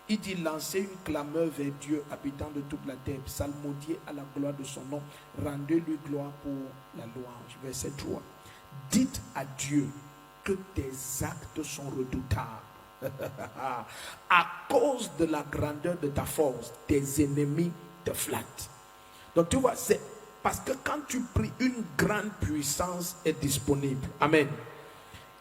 Il dit, lancez une clameur vers Dieu, habitant de toute la terre, psalmodiez à la gloire de son nom, rendez-lui gloire pour la louange. Verset 3. Dites à Dieu que tes actes sont redoutables. À cause de la grandeur de ta force, tes ennemis te flattent. Donc tu vois, c'est parce que quand tu pries, une grande puissance est disponible. Amen.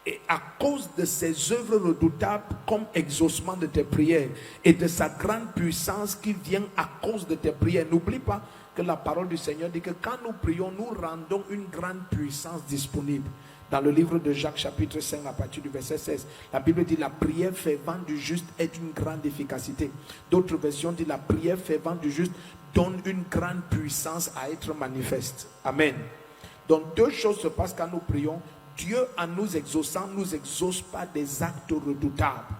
Et à cause de ses œuvres redoutables comme exaucement de tes prières et de sa grande puissance qui vient à cause de tes prières, n'oublie pas que la parole du Seigneur dit que quand nous prions, nous rendons une grande puissance disponible. Dans le livre de Jacques chapitre 5 à partir du verset 16, la Bible dit la prière fervente du juste est d'une grande efficacité. D'autres versions disent la prière fervente du juste donne une grande puissance à être manifeste. Amen. Donc deux choses se passent quand nous prions. Dieu, en nous exaucant, nous exauce par des actes redoutables.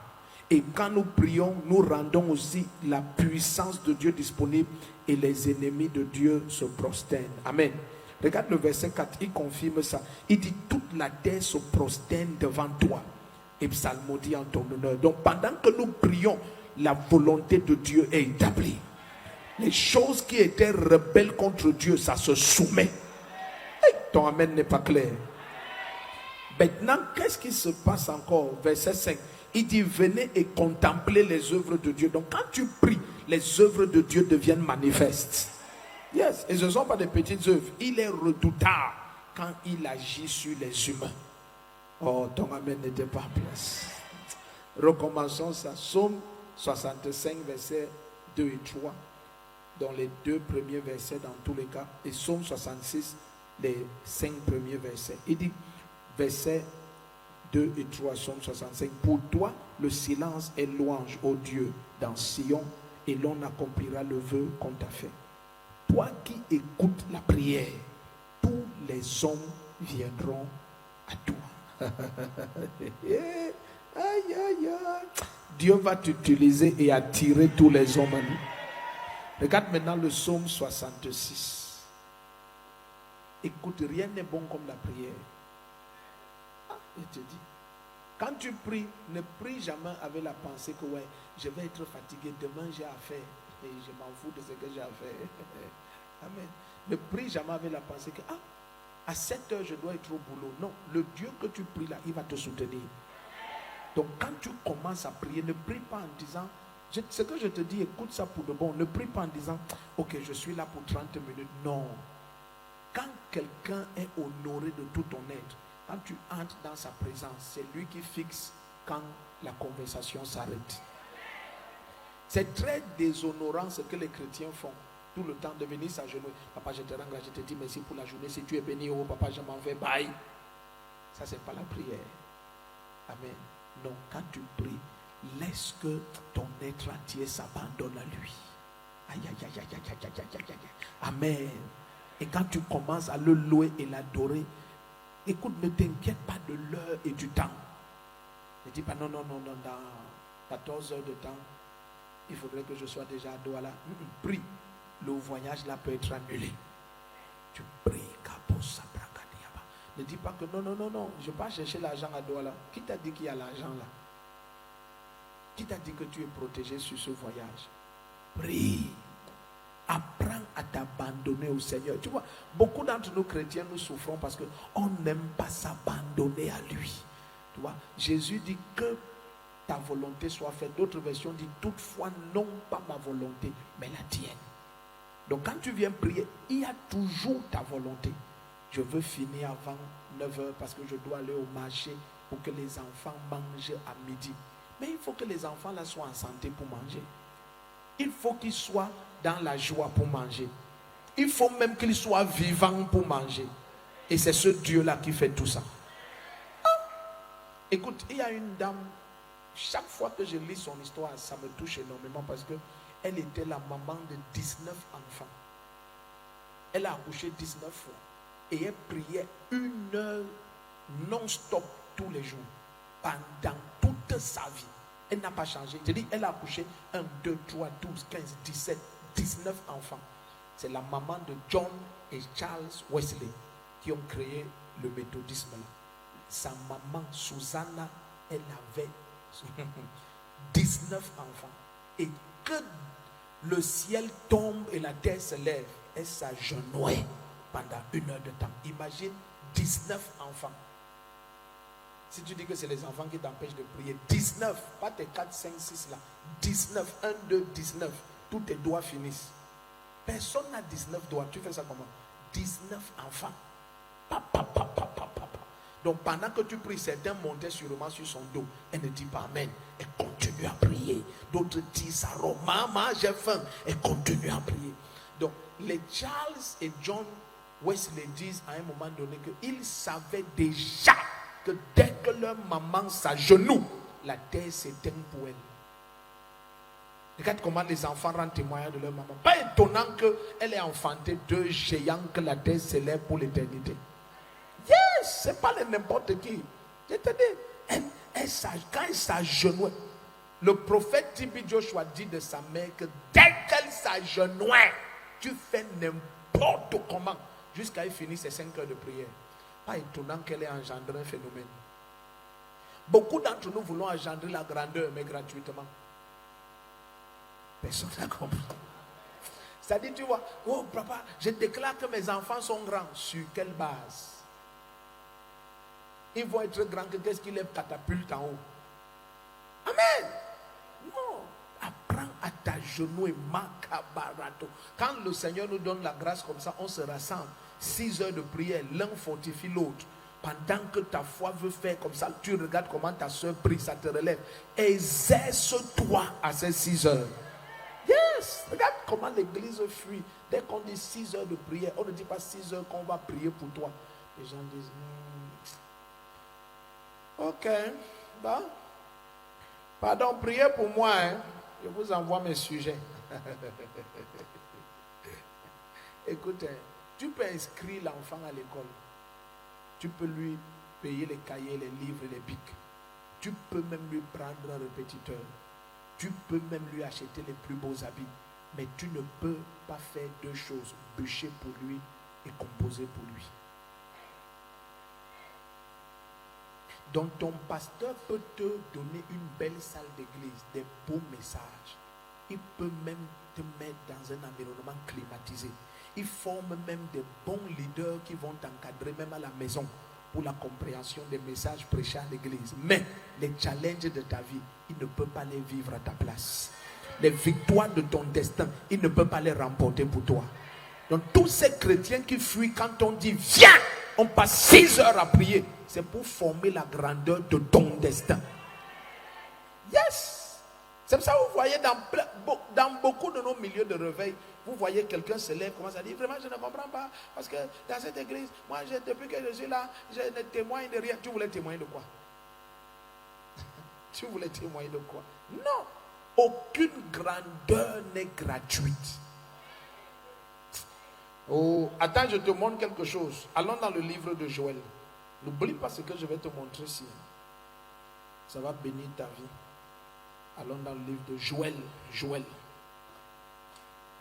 Et quand nous prions, nous rendons aussi la puissance de Dieu disponible et les ennemis de Dieu se prosternent. Amen. Regarde le verset 4, il confirme ça. Il dit, toute la terre se prosterne devant toi et psalmodie en ton honneur. Donc pendant que nous prions, la volonté de Dieu est établie. Les choses qui étaient rebelles contre Dieu, ça se soumet. Hey, ton amen n'est pas clair. Maintenant, qu'est-ce qui se passe encore? Verset 5. Il dit, venez et contemplez les œuvres de Dieu. Donc quand tu pries, les œuvres de Dieu deviennent manifestes. Yes, et ce ne sont pas des petites œuvres. Il est redoutable quand il agit sur les humains. Oh, ton amen n'était pas en place. Recommençons ça. Psaume 65, versets 2 et 3. Dans les deux premiers versets dans tous les cas. Et Psaume 66, les 5 premiers versets. Il dit, versets 2 et 3, Psaume 65. Pour toi, le silence est louange, ô Dieu, dans Sion, et l'on accomplira le vœu qu'on t'a fait. Toi qui écoutes la prière, tous les hommes viendront à toi. Aïe, aïe, aïe. Dieu va t'utiliser et attirer tous les hommes à lui. Regarde maintenant le psaume 66. Écoute, rien n'est bon comme la prière. Je te dis, quand tu pries, ne prie jamais avec la pensée que ouais, je vais être fatigué, demain j'ai à faire et je m'en fous de ce que j'ai à faire. Amen. Ne prie jamais avec la pensée que à 7 heures je dois être au boulot. Non, le Dieu que tu pries là, il va te soutenir. Donc quand tu commences à prier, ne prie pas en disant, ce que je te dis, écoute ça pour de bon. Ne prie pas en disant, ok, je suis là pour 30 minutes. Non. Quand quelqu'un est honoré de tout ton être, quand tu entres dans sa présence, c'est lui qui fixe quand la conversation s'arrête. C'est très déshonorant ce que les chrétiens font. Tout le temps de venir s'agenouiller. Papa, je te rends grâce, je te dis merci pour la journée. Si tu es béni, oh papa, je m'en vais, bye. Ça, c'est pas la prière. Amen. Non, quand tu pries, laisse que ton être entier s'abandonne à lui. Aïe, aïe, aïe, aïe, aïe, aïe, aïe, aïe, aïe. Amen. Et quand tu commences à le louer et l'adorer, écoute, ne t'inquiète pas de l'heure et du temps. Ne dis pas non, dans 14 heures de temps, il faudrait que je sois déjà à Douala. Prie. Le voyage là peut être annulé. Tu pries. Ne dis pas que non, je ne vais pas chercher l'argent à Douala. Qui t'a dit qu'il y a l'argent là? Qui t'a dit que tu es protégé sur ce voyage? Prie. Apprends à t'abandonner au Seigneur. Tu vois, beaucoup d'entre nous chrétiens, nous souffrons parce qu'on n'aime pas s'abandonner à lui. Tu vois, Jésus dit que ta volonté soit faite. D'autres versions disent toutefois non pas ma volonté, mais la tienne. Donc quand tu viens prier, il y a toujours ta volonté. Je veux finir avant 9 heures parce que je dois aller au marché pour que les enfants mangent à midi. Mais il faut que les enfants là soient en santé pour manger. Il faut qu'ils soient dans la joie pour manger. Il faut même qu'ils soient vivants pour manger. Et c'est ce Dieu-là qui fait tout ça. Écoute, il y a une dame, chaque fois que je lis son histoire, ça me touche énormément parce que elle était la maman de 19 enfants. Elle a accouché 19 fois. Et elle priait 1 heure non-stop tous les jours. Pendant toute sa vie. Elle n'a pas changé. Je dis, elle a accouché 1, 2, 3, 12, 15, 17, 19 enfants. C'est la maman de John et Charles Wesley qui ont créé le méthodisme là. Sa maman, Susanna, elle avait 19 enfants. et que le ciel tombe et la terre se lève, elle s'agenouille pendant 1 heure de temps. Imagine 19 enfants. Si tu dis que c'est les enfants qui t'empêchent de prier, 19, pas tes 4, 5, 6 là, 19, 1, 2, 19, tous tes doigts finissent. Personne n'a 19 doigts. Tu fais ça comment? 19 enfants. Donc pendant que tu pries, certains montaient sûrement sur son dos. Elle ne dit pas amen. Elle continue à prier. D'autres disent ça, maman, j'ai faim. Elle continue à prier. Donc les Charles et John Wesley disent à un moment donné qu'ils savaient déjà que dès que leur maman s'agenouille, la terre s'éteint pour elle. Regarde comment les enfants rendent témoignage de leur maman. Pas étonnant qu'elle ait enfanté 2 géants que la terre s'élève pour l'éternité. Yes, c'est pas n'importe qui. Je te dis, quand elle s'agenouille, le prophète T.B. Joshua dit de sa mère que dès qu'elle s'agenouille, tu fais n'importe comment jusqu'à elle finisse ses 5 heures de prière. Pas étonnant qu'elle ait engendré un phénomène. Beaucoup d'entre nous voulons engendrer la grandeur, mais gratuitement. Personne n'a compris. C'est-à-dire, tu vois, oh papa, je déclare que mes enfants sont grands. Sur quelle base? Ils vont être grands, qu'est-ce qui les catapulte en haut? Amen. Non. Apprends à t'agenouiller, macabarato. Quand le Seigneur nous donne la grâce comme ça, on se rassemble. 6 heures de prière, l'un fortifie l'autre. Pendant que ta foi veut faire comme ça, tu regardes comment ta soeur prie, ça te relève. Exerce-toi à ces 6 heures. Yes, regarde comment l'église fuit. Dès qu'on dit 6 heures de prière, on ne dit pas 6 heures qu'on va prier pour toi. Les gens disent, ok, bon. Pardon, priez pour moi, hein. Je vous envoie mes sujets. Écoute, tu peux inscrire l'enfant à l'école. Tu peux lui payer les cahiers, les livres et les bics. Tu peux même lui prendre un répétiteur. Tu peux même lui acheter les plus beaux habits. Mais tu ne peux pas faire 2 choses. Bûcher pour lui et composer pour lui. Donc ton pasteur peut te donner une belle salle d'église, des beaux messages. Il peut même te mettre dans un environnement climatisé. Il forme même des bons leaders qui vont t'encadrer même à la maison pour la compréhension des messages prêchés à l'église. Mais les challenges de ta vie, il ne peut pas les vivre à ta place. Les victoires de ton destin, il ne peut pas les remporter pour toi. Donc tous ces chrétiens qui fuient quand on dit viens, on passe 6 heures à prier. C'est pour former la grandeur de ton destin. Yes. C'est pour ça que vous voyez dans beaucoup de nos milieux de réveil, vous voyez quelqu'un se lève, commence à dire vraiment je ne comprends pas. Parce que dans cette église, moi depuis que je suis là, je ne témoigne de rien. Tu voulais témoigner de quoi? Tu voulais témoigner de quoi? Non. Aucune grandeur n'est gratuite. Oh, attends, je te montre quelque chose. Allons dans le livre de Joël. N'oublie pas ce que je vais te montrer ici. Ça va bénir ta vie. Allons dans le livre de Joël. Joël.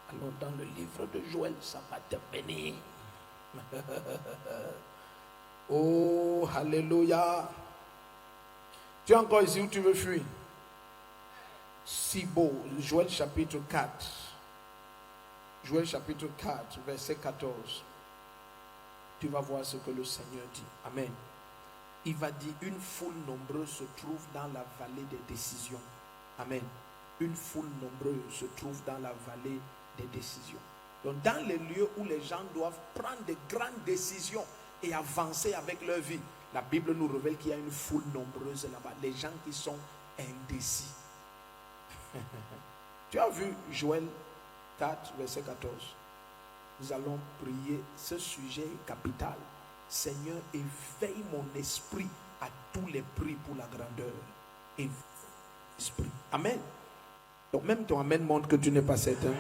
Allons dans le livre de Joël. Ça va te bénir. Oh, alléluia. Tu es encore ici où tu veux fuir? Si beau. Joël chapitre 4. Joël chapitre 4, verset 14. Tu vas voir ce que le Seigneur dit. Amen. Il va dire, une foule nombreuse se trouve dans la vallée des décisions. Amen. Une foule nombreuse se trouve dans la vallée des décisions. Donc dans les lieux où les gens doivent prendre de grandes décisions et avancer avec leur vie, la Bible nous révèle qu'il y a une foule nombreuse là-bas. Les gens qui sont indécis. Tu as vu Joël 4, verset 14. Nous allons prier. Ce sujet est capital. Seigneur, éveille mon esprit à tous les prix pour la grandeur. Éveille mon esprit. Amen. Donc même ton amen montre que tu n'es pas certain.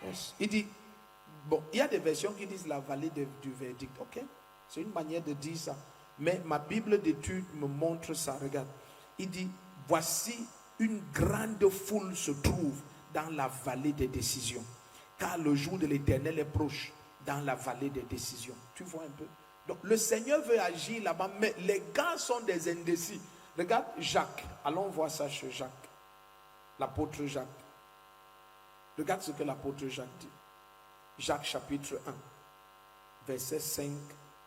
Yes. Il dit, bon, il y a des versions qui disent la vallée du verdict. Ok, c'est une manière de dire ça. Mais ma Bible d'études me montre ça. Regarde. Il dit, voici une grande foule se trouve dans la vallée des décisions. Car le jour de l'Éternel est proche dans la vallée des décisions. Tu vois un peu? Donc le Seigneur veut agir là-bas, mais les gars sont des indécis. Regarde Jacques. Allons voir ça chez Jacques. l'apôtre Jacques. Regarde ce que l'apôtre Jacques dit. Jacques chapitre 1, verset 5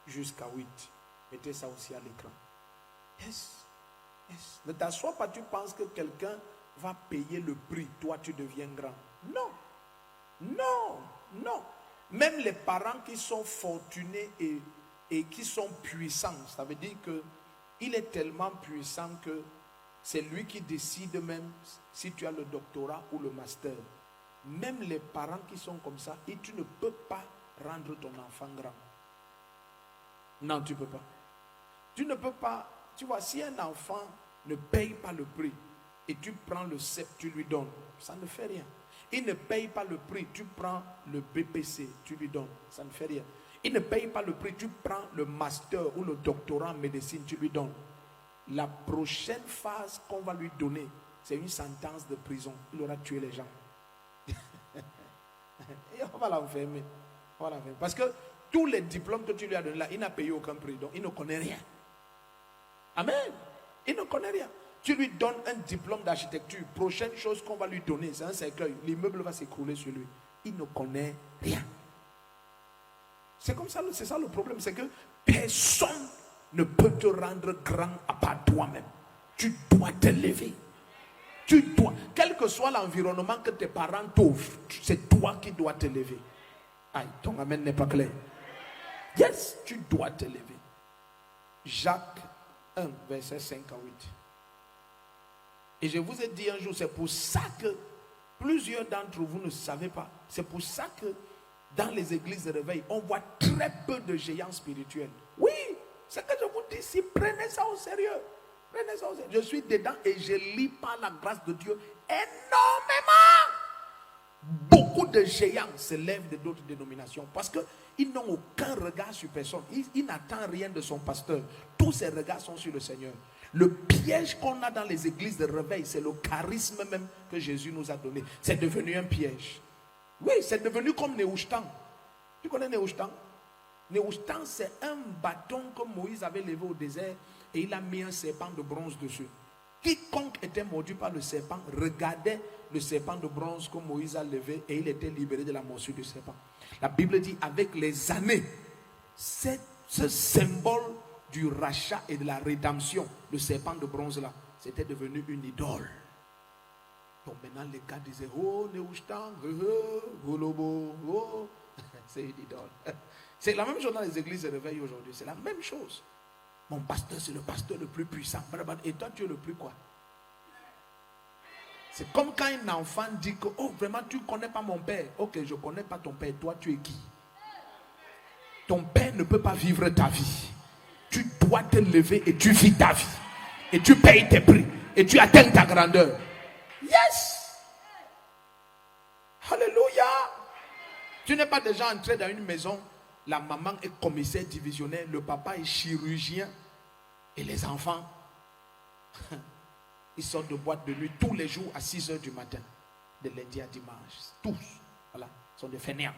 jusqu'à 8. Mettez ça aussi à l'écran. Yes. Ne t'assois pas, tu penses que quelqu'un va payer le prix, toi tu deviens grand. Non. Même les parents qui sont fortunés et qui sont puissants, ça veut dire que il est tellement puissant que c'est lui qui décide même si tu as le doctorat ou le master. Même les parents qui sont comme ça, et tu ne peux pas rendre ton enfant grand. Non, tu ne peux pas. Tu ne peux pas. Tu vois, si un enfant ne paye pas le prix et tu prends le CEP, tu lui donnes, ça ne fait rien. Il ne paye pas le prix, tu prends le BPC, tu lui donnes, ça ne fait rien. Il ne paye pas le prix, tu prends le master ou le doctorat en médecine, tu lui donnes. La prochaine phase qu'on va lui donner, c'est une sentence de prison. Il aura tué les gens. Et on va l'enfermer. Parce que tous les diplômes que tu lui as donnés là, il n'a payé aucun prix, donc il ne connaît rien. Amen. Il ne connaît rien. Tu lui donnes un diplôme d'architecture. Prochaine chose qu'on va lui donner, c'est un cercueil. L'immeuble va s'écrouler sur lui. Il ne connaît rien. C'est comme ça, c'est ça le problème. C'est que personne ne peut te rendre grand à part toi-même. Tu dois t'élever. Tu dois. Quel que soit l'environnement que tes parents t'offrent, c'est toi qui dois t'élever. Aïe, ton amen n'est pas clair. Yes, tu dois t'élever. Jacques 1, verset 5 à 8. Et je vous ai dit un jour, c'est pour ça que plusieurs d'entre vous ne savez pas. C'est pour ça que dans les églises de réveil, on voit très peu de géants spirituels. Oui, c'est que je vous dis ici, prenez ça au sérieux. Prenez ça au sérieux. Je suis dedans et je lis par la grâce de Dieu énormément. Beaucoup de géants se lèvent de d'autres dénominations parce qu'ils n'ont aucun regard sur personne. Ils n'attendent rien de son pasteur. Tous ses regards sont sur le Seigneur. Le piège qu'on a dans les églises de réveil, c'est le charisme même que Jésus nous a donné. C'est devenu un piège. Oui, c'est devenu comme Néhushtan. Tu connais Néhushtan? Néhushtan, c'est un bâton que Moïse avait levé au désert et il a mis un serpent de bronze dessus. Quiconque était mordu par le serpent regardait le serpent de bronze que Moïse a levé et il était libéré de la morsure du serpent. La Bible dit, avec les années, ce symbole du rachat et de la rédemption, le serpent de bronze là, c'était devenu une idole. Donc maintenant les gars disaient, oh Néhushtan, Golobo, oh, c'est une idole. C'est la même chose dans les églises de réveil aujourd'hui, c'est la même chose. Mon pasteur, c'est le pasteur le plus puissant. Et toi, tu es le plus quoi? C'est comme quand un enfant dit que, oh, vraiment, tu ne connais pas mon père. Ok, je ne connais pas ton père. Toi, tu es qui? Ton père ne peut pas vivre ta vie. Tu dois te lever et tu vis ta vie. Et tu payes tes prix. Et tu atteins ta grandeur. Yes! Alléluia! Tu n'es pas déjà entré dans une maison. La maman est commissaire divisionnaire. Le papa est chirurgien. Et les enfants, ils sortent de boîte de nuit tous les jours à 6h du matin. De lundi à dimanche. Tous. Voilà. Ils sont des fainéants.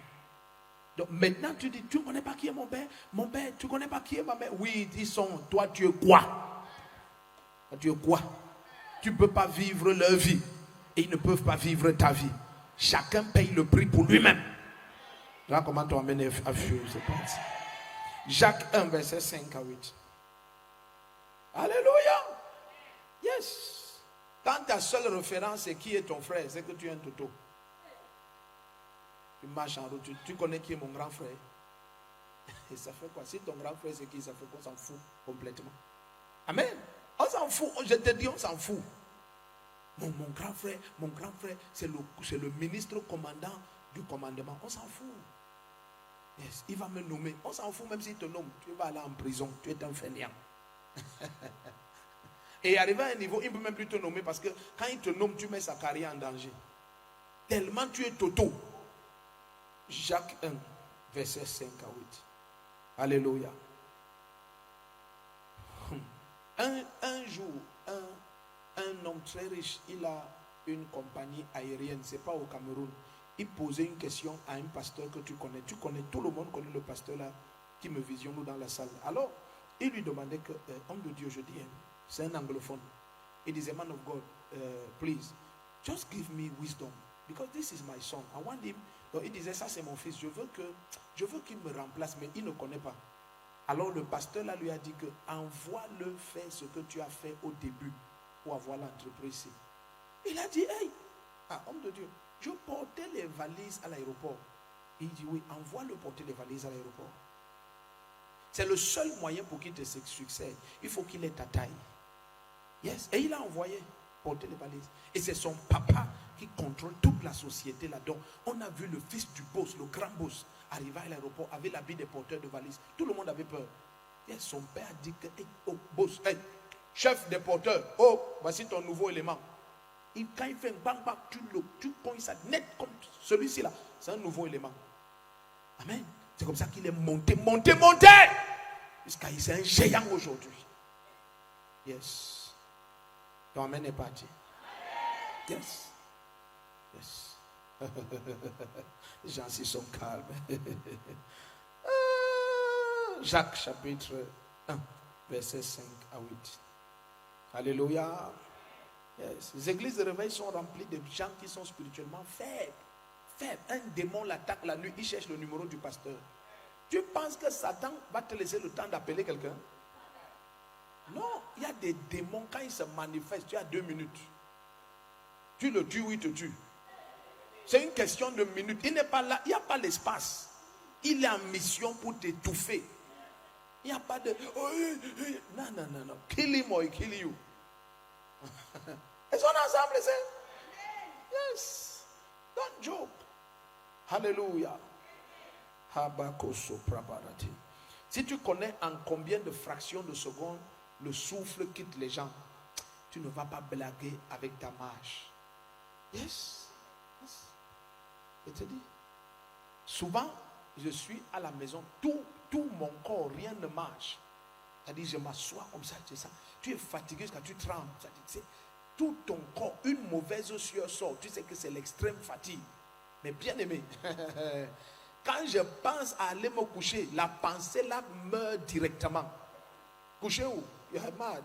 Donc maintenant tu dis, tu ne connais pas qui est mon père? Mon père, tu ne connais pas qui est ma mère? Oui, ils sont. Toi, tu es quoi? Toi, tu es quoi? Tu ne peux pas vivre leur vie. Et ils ne peuvent pas vivre ta vie. Chacun paye le prix pour lui-même. Là, comment tu amènes à fuir, c'est parti. Jacques 1, verset 5 à 8. Alléluia. Yes. Quand ta seule référence est qui est ton frère, c'est que tu es un toto. Tu marches en route, tu connais qui est mon grand frère. Et ça fait quoi? Si ton grand frère c'est qui, ça fait quoi? On s'en fout complètement. Amen. On s'en fout. Je te dis, on s'en fout. Mon grand frère, c'est le ministre commandant du commandement. On s'en fout. Yes. Il va me nommer. On s'en fout même s'il te nomme. Tu vas aller en prison. Tu es un fainéant. Et arrivé à un niveau, il ne peut même plus te nommer parce que quand il te nomme, tu mets sa carrière en danger. Tellement tu es toto. Jacques 1, verset 5 à 8. Alléluia. Un jour, un homme très riche, il a une compagnie aérienne, c'est pas au Cameroun. Il posait une question à un pasteur que tu connais. Tu connais, tout le monde connaît le pasteur là qui me visionne dans la salle. Alors, il lui demandait que, homme de Dieu, je dis, c'est un anglophone. Il disait, man of God, please, Just give me wisdom. Because this is my son. I want him. Donc, il disait, ça c'est mon fils. Je veux qu'il me remplace, mais il ne connaît pas. Alors le pasteur là lui a dit que envoie-le faire ce que tu as fait au début pour avoir l'entreprise. Il a dit, hey, homme de Dieu, je portais les valises à l'aéroport. Il dit, oui, envoie-le porter les valises à l'aéroport. C'est le seul moyen pour qu'il te succède. Il faut qu'il ait ta taille. Yes. Et il a envoyé porter les valises. Et c'est son papa qui contrôle toute la société là-dedans. On a vu le fils du boss, le grand boss, arriver à l'aéroport avec l'habit des porteurs de valises. Tout le monde avait peur. Yes. Son père a dit que, hey, oh, boss, hey, chef des porteurs, oh, voici ton nouveau élément. Et quand il fait un bang bang, tu pognes ça net comme celui-ci là. C'est un nouveau élément. Amen. C'est comme ça qu'il est monté. Jusqu'à il est un géant aujourd'hui. Yes. Ton amen est parti. Yes. Yes. Les gens s'y sont calmes. Jacques chapitre 1, verset 5 à 8. Alléluia. Yes. Les églises de réveil sont remplies de gens qui sont spirituellement faibles. Un démon l'attaque la nuit, il cherche le numéro du pasteur. Tu penses que Satan va te laisser le temps d'appeler quelqu'un? Non, il y a des démons, quand ils se manifestent, tu as 2 minutes. Tu le tues ou il te tue. C'est une question de minutes. Il n'est pas là, il n'y a pas l'espace. Il est en mission pour t'étouffer. Il n'y a pas de... Non. Kill him or he kill you. Est-ce qu'on est ensemble, c'est? Yes. Don't joke. Alléluia. Si tu connais en combien de fractions de secondes le souffle quitte les gens, tu ne vas pas blaguer avec ta marche. Yes. Je te dis. Souvent, je suis à la maison, tout mon corps, rien ne marche. C'est-à-dire, je m'assois comme ça, tu sais ça. Tu es fatigué jusqu'à tu trembles. C'est-à-dire, tout ton corps, une mauvaise sueur sort. Tu sais que c'est l'extrême fatigue. Mais bien aimé, quand je pense à aller me coucher, la pensée là meurt directement. Coucher où? You are mad.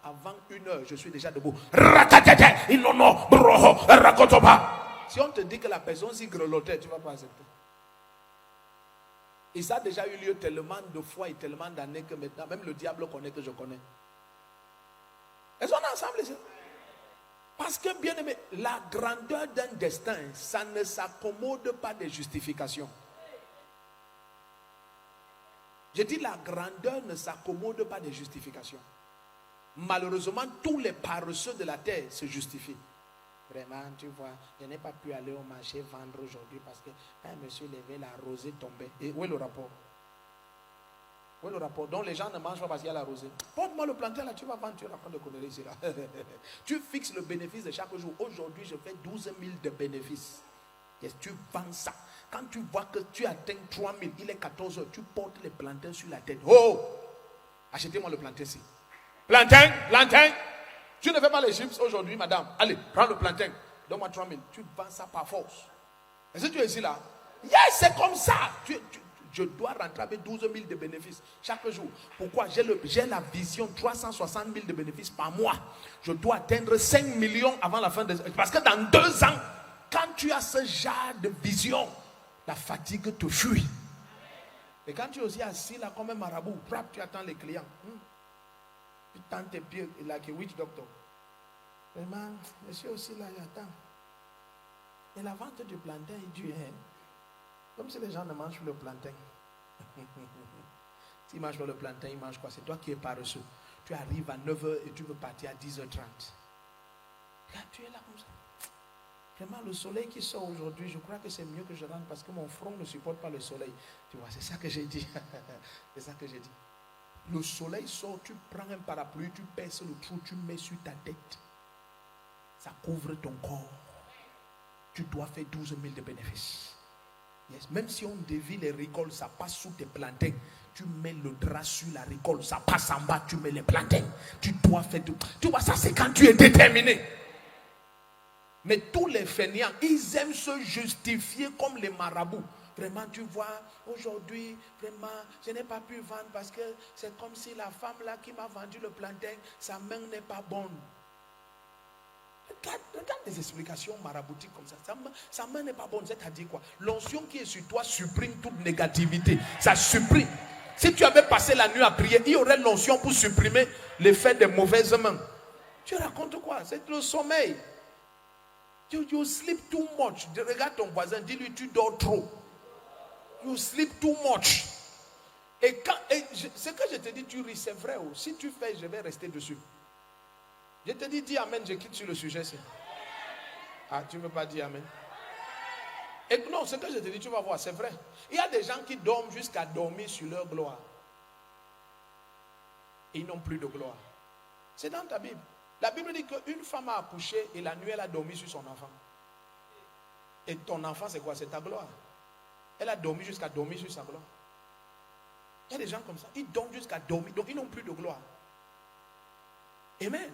Avant 1 heure, je suis déjà debout. Si on te dit que la personne s'y grelottait, tu ne vas pas accepter. Et ça a déjà eu lieu tellement de fois et tellement d'années que maintenant, même le diable connaît que je connais. Est-ce qu'on est ensemble ici? Parce que, bien aimé, la grandeur d'un destin, ça ne s'accommode pas des justifications. Je dis la grandeur ne s'accommode pas des justifications. Malheureusement, tous les paresseux de la terre se justifient. Vraiment, tu vois, je n'ai pas pu aller au marché vendre aujourd'hui parce que quand je me suis levé, la rosée tombait. Et où est le rapport? Où est le rapport? Donc les gens ne mangent pas parce qu'il y a la rosée. Porte-moi le plantain là, tu vas vendre, tu racontes de conneries ici là. Tu fixes le bénéfice de chaque jour. Aujourd'hui, je fais 12 000 de bénéfices. Yes, tu vends ça. Quand tu vois que tu atteins 3 000, il est 14 heures, tu portes les plantains sur la tête. Oh! Achetez-moi le plantain ici. Plantain. Tu ne fais pas les chips aujourd'hui, madame. Allez, prends le plantain. Donne-moi 3 000. Tu vends ça par force. Est-ce que tu es ici là? Yes, c'est comme ça. Je dois rentrer avec 12 000 de bénéfices chaque jour. Pourquoi? J'ai la vision 360 000 de bénéfices par mois. Je dois atteindre 5 millions avant la fin de... Parce que dans 2 ans, quand tu as ce genre de vision, la fatigue te fuit. Et quand tu es aussi assis là comme un marabout, tu attends les clients. Tu tends tes pieds like a witch doctor. Vraiment, monsieur aussi là, il attend. Et la vente du plantain est dure. Comme si les gens ne mangent pas le plantain. S'ils mangent pas le plantain, ils mangent quoi? C'est toi qui es paresseux. Tu arrives à 9h et tu veux partir à 10h30. Là, tu es là comme ça. Vraiment, le soleil qui sort aujourd'hui, je crois que c'est mieux que je rentre parce que mon front ne supporte pas le soleil. Tu vois, c'est ça que j'ai dit. C'est ça que j'ai dit. Le soleil sort, tu prends un parapluie, tu perces le trou, tu mets sur ta tête. Ça couvre ton corps. Tu dois faire 12 000 de bénéfices. Yes. Même si on dévie les récoltes, ça passe sous tes plantains. Tu mets le drap sur la récolte, ça passe en bas, tu mets les plantains. Tu dois faire tout. Tu vois, ça c'est quand tu es déterminé. Mais tous les fainéants, ils aiment se justifier comme les marabouts. vraiment, tu vois, aujourd'hui, vraiment, je n'ai pas pu vendre parce que c'est comme si la femme là qui m'a vendu le plantain, sa main n'est pas bonne. Regarde des explications maraboutiques comme ça. Sa main n'est pas bonne, c'est-à-dire quoi? L'onction qui est sur toi supprime toute négativité. Ça supprime. Si tu avais passé la nuit à prier, il y aurait l'onction pour supprimer l'effet des mauvaises mains. Tu racontes quoi? C'est le sommeil. You sleep too much. Regarde ton voisin, dis-lui tu dors trop. You sleep too much. Et ce que je te dis, tu ris, c'est vrai. Si tu fais, je vais rester dessus. Je te dis amen, je quitte sur le sujet. Ah, tu ne veux pas dire amen? Et non, ce que je te dis, tu vas voir, c'est vrai. Il y a des gens qui dorment jusqu'à dormir sur leur gloire. Et ils n'ont plus de gloire. C'est dans ta Bible. La Bible dit qu'une femme a accouché et la nuit elle a dormi sur son enfant. Et ton enfant c'est quoi? C'est ta gloire. Elle a dormi jusqu'à dormir sur sa gloire. Il y a des gens comme ça, ils dorment jusqu'à dormir, donc ils n'ont plus de gloire. Amen.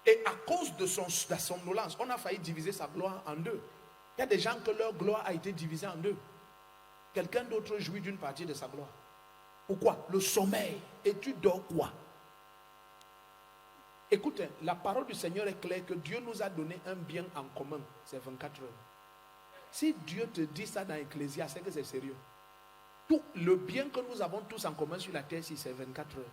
Et à cause de sa somnolence, on a failli diviser sa gloire en deux. Il y a des gens que leur gloire a été divisée en deux. Quelqu'un d'autre jouit d'une partie de sa gloire. Pourquoi? Le sommeil. Et tu dors quoi? Écoutez, la parole du Seigneur est claire que Dieu nous a donné un bien en commun. C'est 24 heures. Si Dieu te dit ça dans Ecclésias, c'est que c'est sérieux. Tout le bien que nous avons tous en commun sur la terre, c'est 24 heures.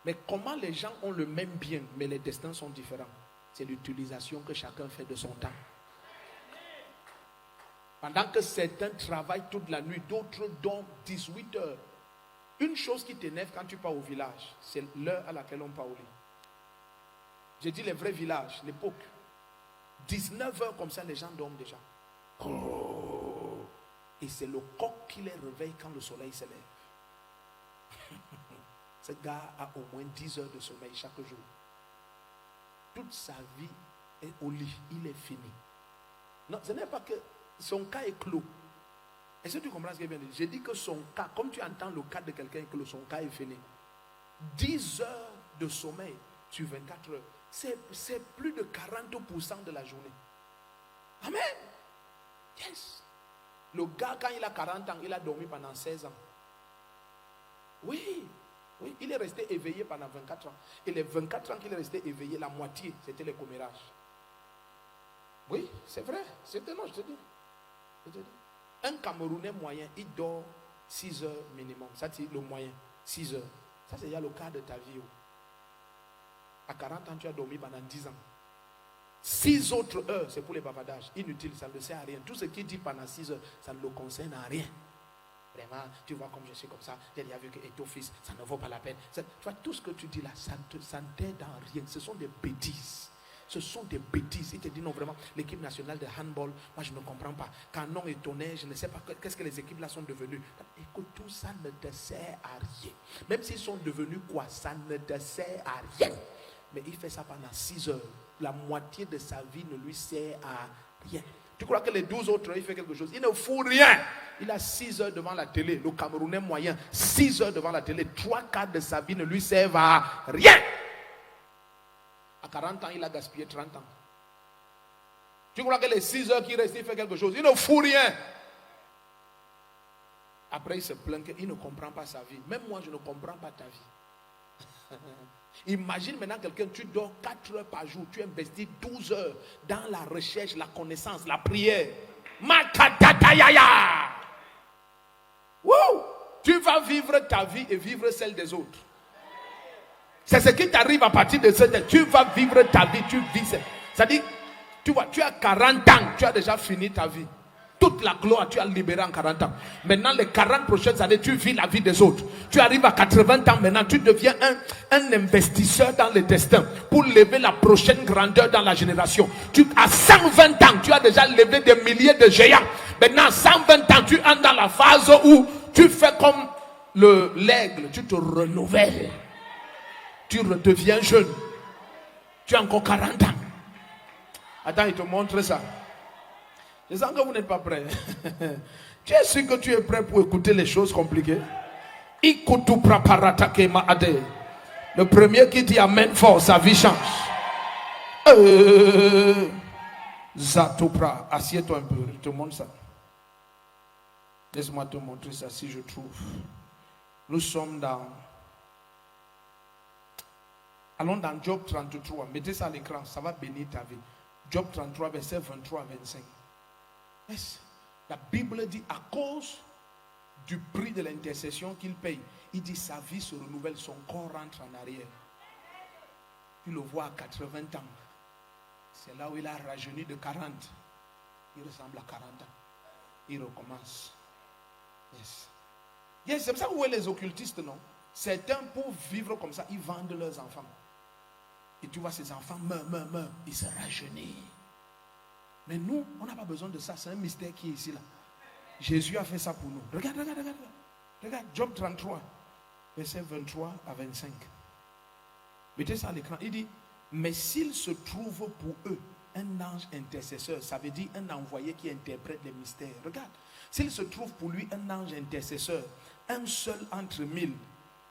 Mais comment les gens ont le même bien, mais les destins sont différents? C'est l'utilisation que chacun fait de son temps. Pendant que certains travaillent toute la nuit, d'autres dorment 18 heures. Une chose qui t'énerve quand tu pars au village, c'est l'heure à laquelle on part au lit. J'ai dit les vrais villages, l'époque. 19 heures comme ça, les gens dorment déjà. Oh. Et c'est le coq qui les réveille quand le soleil se lève. Ce gars a au moins 10 heures de sommeil chaque jour. Toute sa vie est au lit. Il est fini. Non, ce n'est pas que son cas est clos. Est-ce que tu comprends ce que je viens de dire? J'ai dit que son cas, comme tu entends le cas de quelqu'un que son cas est fini. 10 heures de sommeil sur 24 heures. C'est plus de 40% de la journée. Amen. Yes. Le gars, quand il a 40 ans, il a dormi pendant 16 ans. Oui, il est resté éveillé pendant 24 ans. Et les 24 ans qu'il est resté éveillé, la moitié, c'était le commérage. Oui, c'est vrai. Non, je te dis. Un Camerounais moyen, il dort 6 heures minimum. Ça, c'est le moyen. 6 heures. Ça, c'est le cas de ta vie. À 40 ans, tu as dormi pendant 10 ans. 6 autres heures, c'est pour les bavardages. Inutile, ça ne sert à rien. Tout ce qu'il dit pendant 6 heures, ça ne le concerne à rien. Vraiment, tu vois comme je suis comme ça. J'ai déjà vu que et ton fils, ça ne vaut pas la peine. Tu vois, tout ce que tu dis là, ça ne t'aide en rien. Ce sont des bêtises. Ce sont des bêtises. Il te dit non, vraiment, l'équipe nationale de handball, moi je ne comprends pas. Quand non étonné, je ne sais pas qu'est-ce que les équipes là sont devenues. Écoute, tout ça ne te sert à rien. Même s'ils sont devenus quoi, ça ne te sert à rien. Mais il fait ça pendant 6 heures. La moitié de sa vie ne lui sert à rien. Tu crois que les 12 autres, il fait quelque chose? Il ne fout rien. Il a 6 heures devant la télé. Le Camerounais moyen, 6 heures devant la télé. 3/4 de sa vie ne lui servent à rien. À 40 ans, il a gaspillé 30 ans. Tu crois que les 6 heures qui restent, il fait quelque chose? Il ne fout rien. Après, il se plaint qu'il ne comprend pas sa vie. Même moi, je ne comprends pas ta vie. Imagine maintenant quelqu'un, tu dors 4 heures par jour, tu investis 12 heures dans la recherche, la connaissance, la prière. Makatatayaya! Wow! Tu vas vivre ta vie et vivre celle des autres. C'est ce qui t'arrive à partir de cette. Tu vas vivre ta vie, tu vis. C'est-à-dire, tu vois, tu as 40 ans, tu as déjà fini ta vie. Toute la gloire, tu as libéré en 40 ans. Maintenant, les 40 prochaines années, tu vis la vie des autres. Tu arrives à 80 ans, maintenant, tu deviens un investisseur dans le destin pour lever la prochaine grandeur dans la génération. À 120 ans, tu as déjà levé des milliers de géants. Maintenant, à 120 ans, tu entres dans la phase où tu fais comme l'aigle, tu te renouvelles. Tu redeviens jeune. Tu as encore 40 ans. Attends, il te montre ça. Je sens que vous n'êtes pas prêts. Tu es sûr que tu es prêt pour écouter les choses compliquées? Le premier qui dit amen fort, sa vie change. Zatopra, assieds-toi un peu, je te montre ça. Laisse-moi te montrer ça si je trouve. Nous sommes dans... Allons dans Job 33. Mettez ça à l'écran, ça va bénir ta vie. Job 33, verset 23 à 25. Yes. La Bible dit, à cause du prix de l'intercession qu'il paye, il dit sa vie se renouvelle, son corps rentre en arrière. Tu le vois à 80 ans. C'est là où il a rajeuni de 40. Il ressemble à 40 ans. Il recommence. Yes. Yes, c'est pour ça que vous voyez les occultistes, non? Certains, pour vivre comme ça, ils vendent leurs enfants. Et tu vois, ces enfants meurent. Ils se rajeunissent. Mais nous, on n'a pas besoin de ça. C'est un mystère qui est ici, là. Jésus a fait ça pour nous. Regarde. Regarde, Job 33, verset 23 à 25. Mettez ça à l'écran. Il dit, mais s'il se trouve pour eux un ange intercesseur, ça veut dire un envoyé qui interprète les mystères. Regarde, s'il se trouve pour lui un ange intercesseur, un seul entre 1000,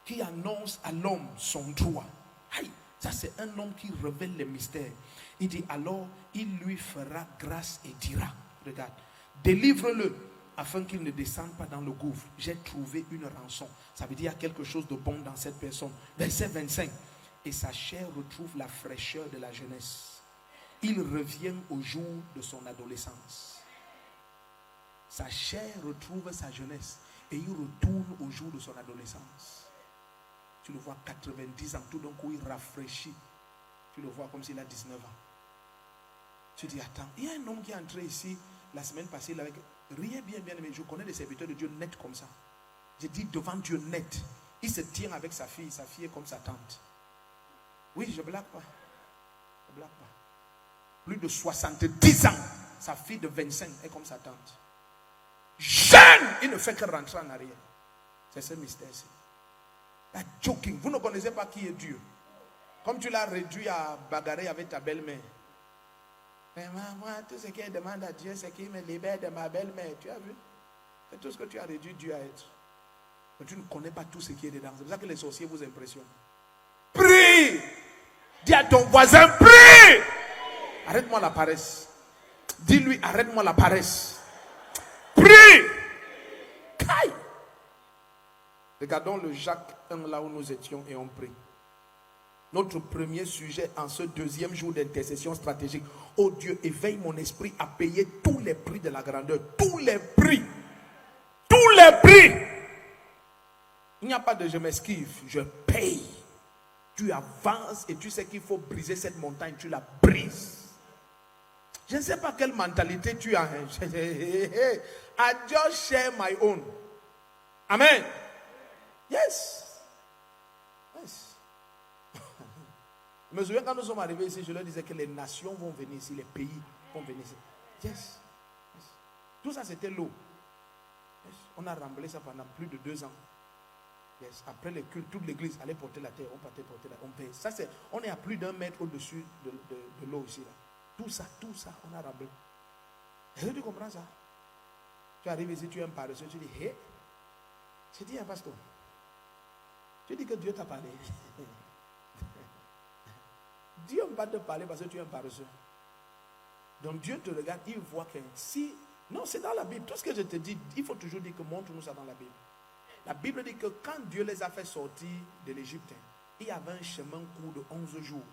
qui annonce à l'homme son droit. Aïe, ça c'est un homme qui révèle les mystères. Il dit alors, il lui fera grâce et dira, regarde, délivre-le afin qu'il ne descende pas dans le gouffre. J'ai trouvé une rançon. Ça veut dire qu'il y a quelque chose de bon dans cette personne. Verset 25. Et sa chair retrouve la fraîcheur de la jeunesse. Il revient au jour de son adolescence. Sa chair retrouve sa jeunesse et il retourne au jour de son adolescence. Tu le vois 90 ans, tout d'un coup il rafraîchit. Tu le vois comme s'il a 19 ans. Tu dis attends, il y a un homme qui est entré ici la semaine passée, il avait rien bien aimé. Je connais des serviteurs de Dieu net comme ça. J'ai dit devant Dieu net. Il se tient avec sa fille est comme sa tante. Oui, je ne blague pas. Plus de 70 ans, sa fille de 25 est comme sa tante. Jeune, il ne fait que rentrer en arrière. C'est ce mystère-ci. La joking, vous ne connaissez pas qui est Dieu. Comme tu l'as réduit à bagarrer avec ta belle-mère. Mais moi, tout ce qu'il demande à Dieu, c'est qu'il me libère de ma belle-mère. Tu as vu? C'est tout ce que tu as réduit Dieu à être. Mais tu ne connais pas tout ce qui est dedans. C'est pour ça que les sorciers vous impressionnent. Prie! Dis à ton voisin, prie! Arrête-moi la paresse. Dis-lui, arrête-moi la paresse. Prie! Caille! Regardons le Jacques 1 là où nous étions et on prie. Notre premier sujet en ce deuxième jour d'intercession stratégique. Oh Dieu, éveille mon esprit à payer tous les prix de la grandeur. Tous les prix. Tous les prix. Il n'y a pas de je m'esquive, je paye. Tu avances et tu sais qu'il faut briser cette montagne, tu la brises. Je ne sais pas quelle mentalité tu as. I just share my own. Amen. Yes. Je me souviens quand nous sommes arrivés ici, je leur disais que les nations vont venir ici, les pays vont venir ici. Yes. Tout ça c'était l'eau. Yes. On a remblayé ça pendant plus de 2 ans. Yes. Après les cultes, toute l'église allait porter la terre, on partait porter la terre, on paye. Ça c'est, on est à plus d'1 mètre au-dessus de l'eau ici. Là. Tout ça, on a remblayé. Est-ce que tu comprends ça? Tu arrives ici, tu es un paresseux, tu dis, hé, j'ai dit un pasteur, tu dis que Dieu t'a parlé. Dieu ne va pas te parler parce que tu es un paresseux. Donc Dieu te regarde, il voit que si... Non, c'est dans la Bible. Tout ce que je te dis, il faut toujours dire que montre-nous ça dans la Bible. La Bible dit que quand Dieu les a fait sortir de l'Égypte, il y avait un chemin court de 11 jours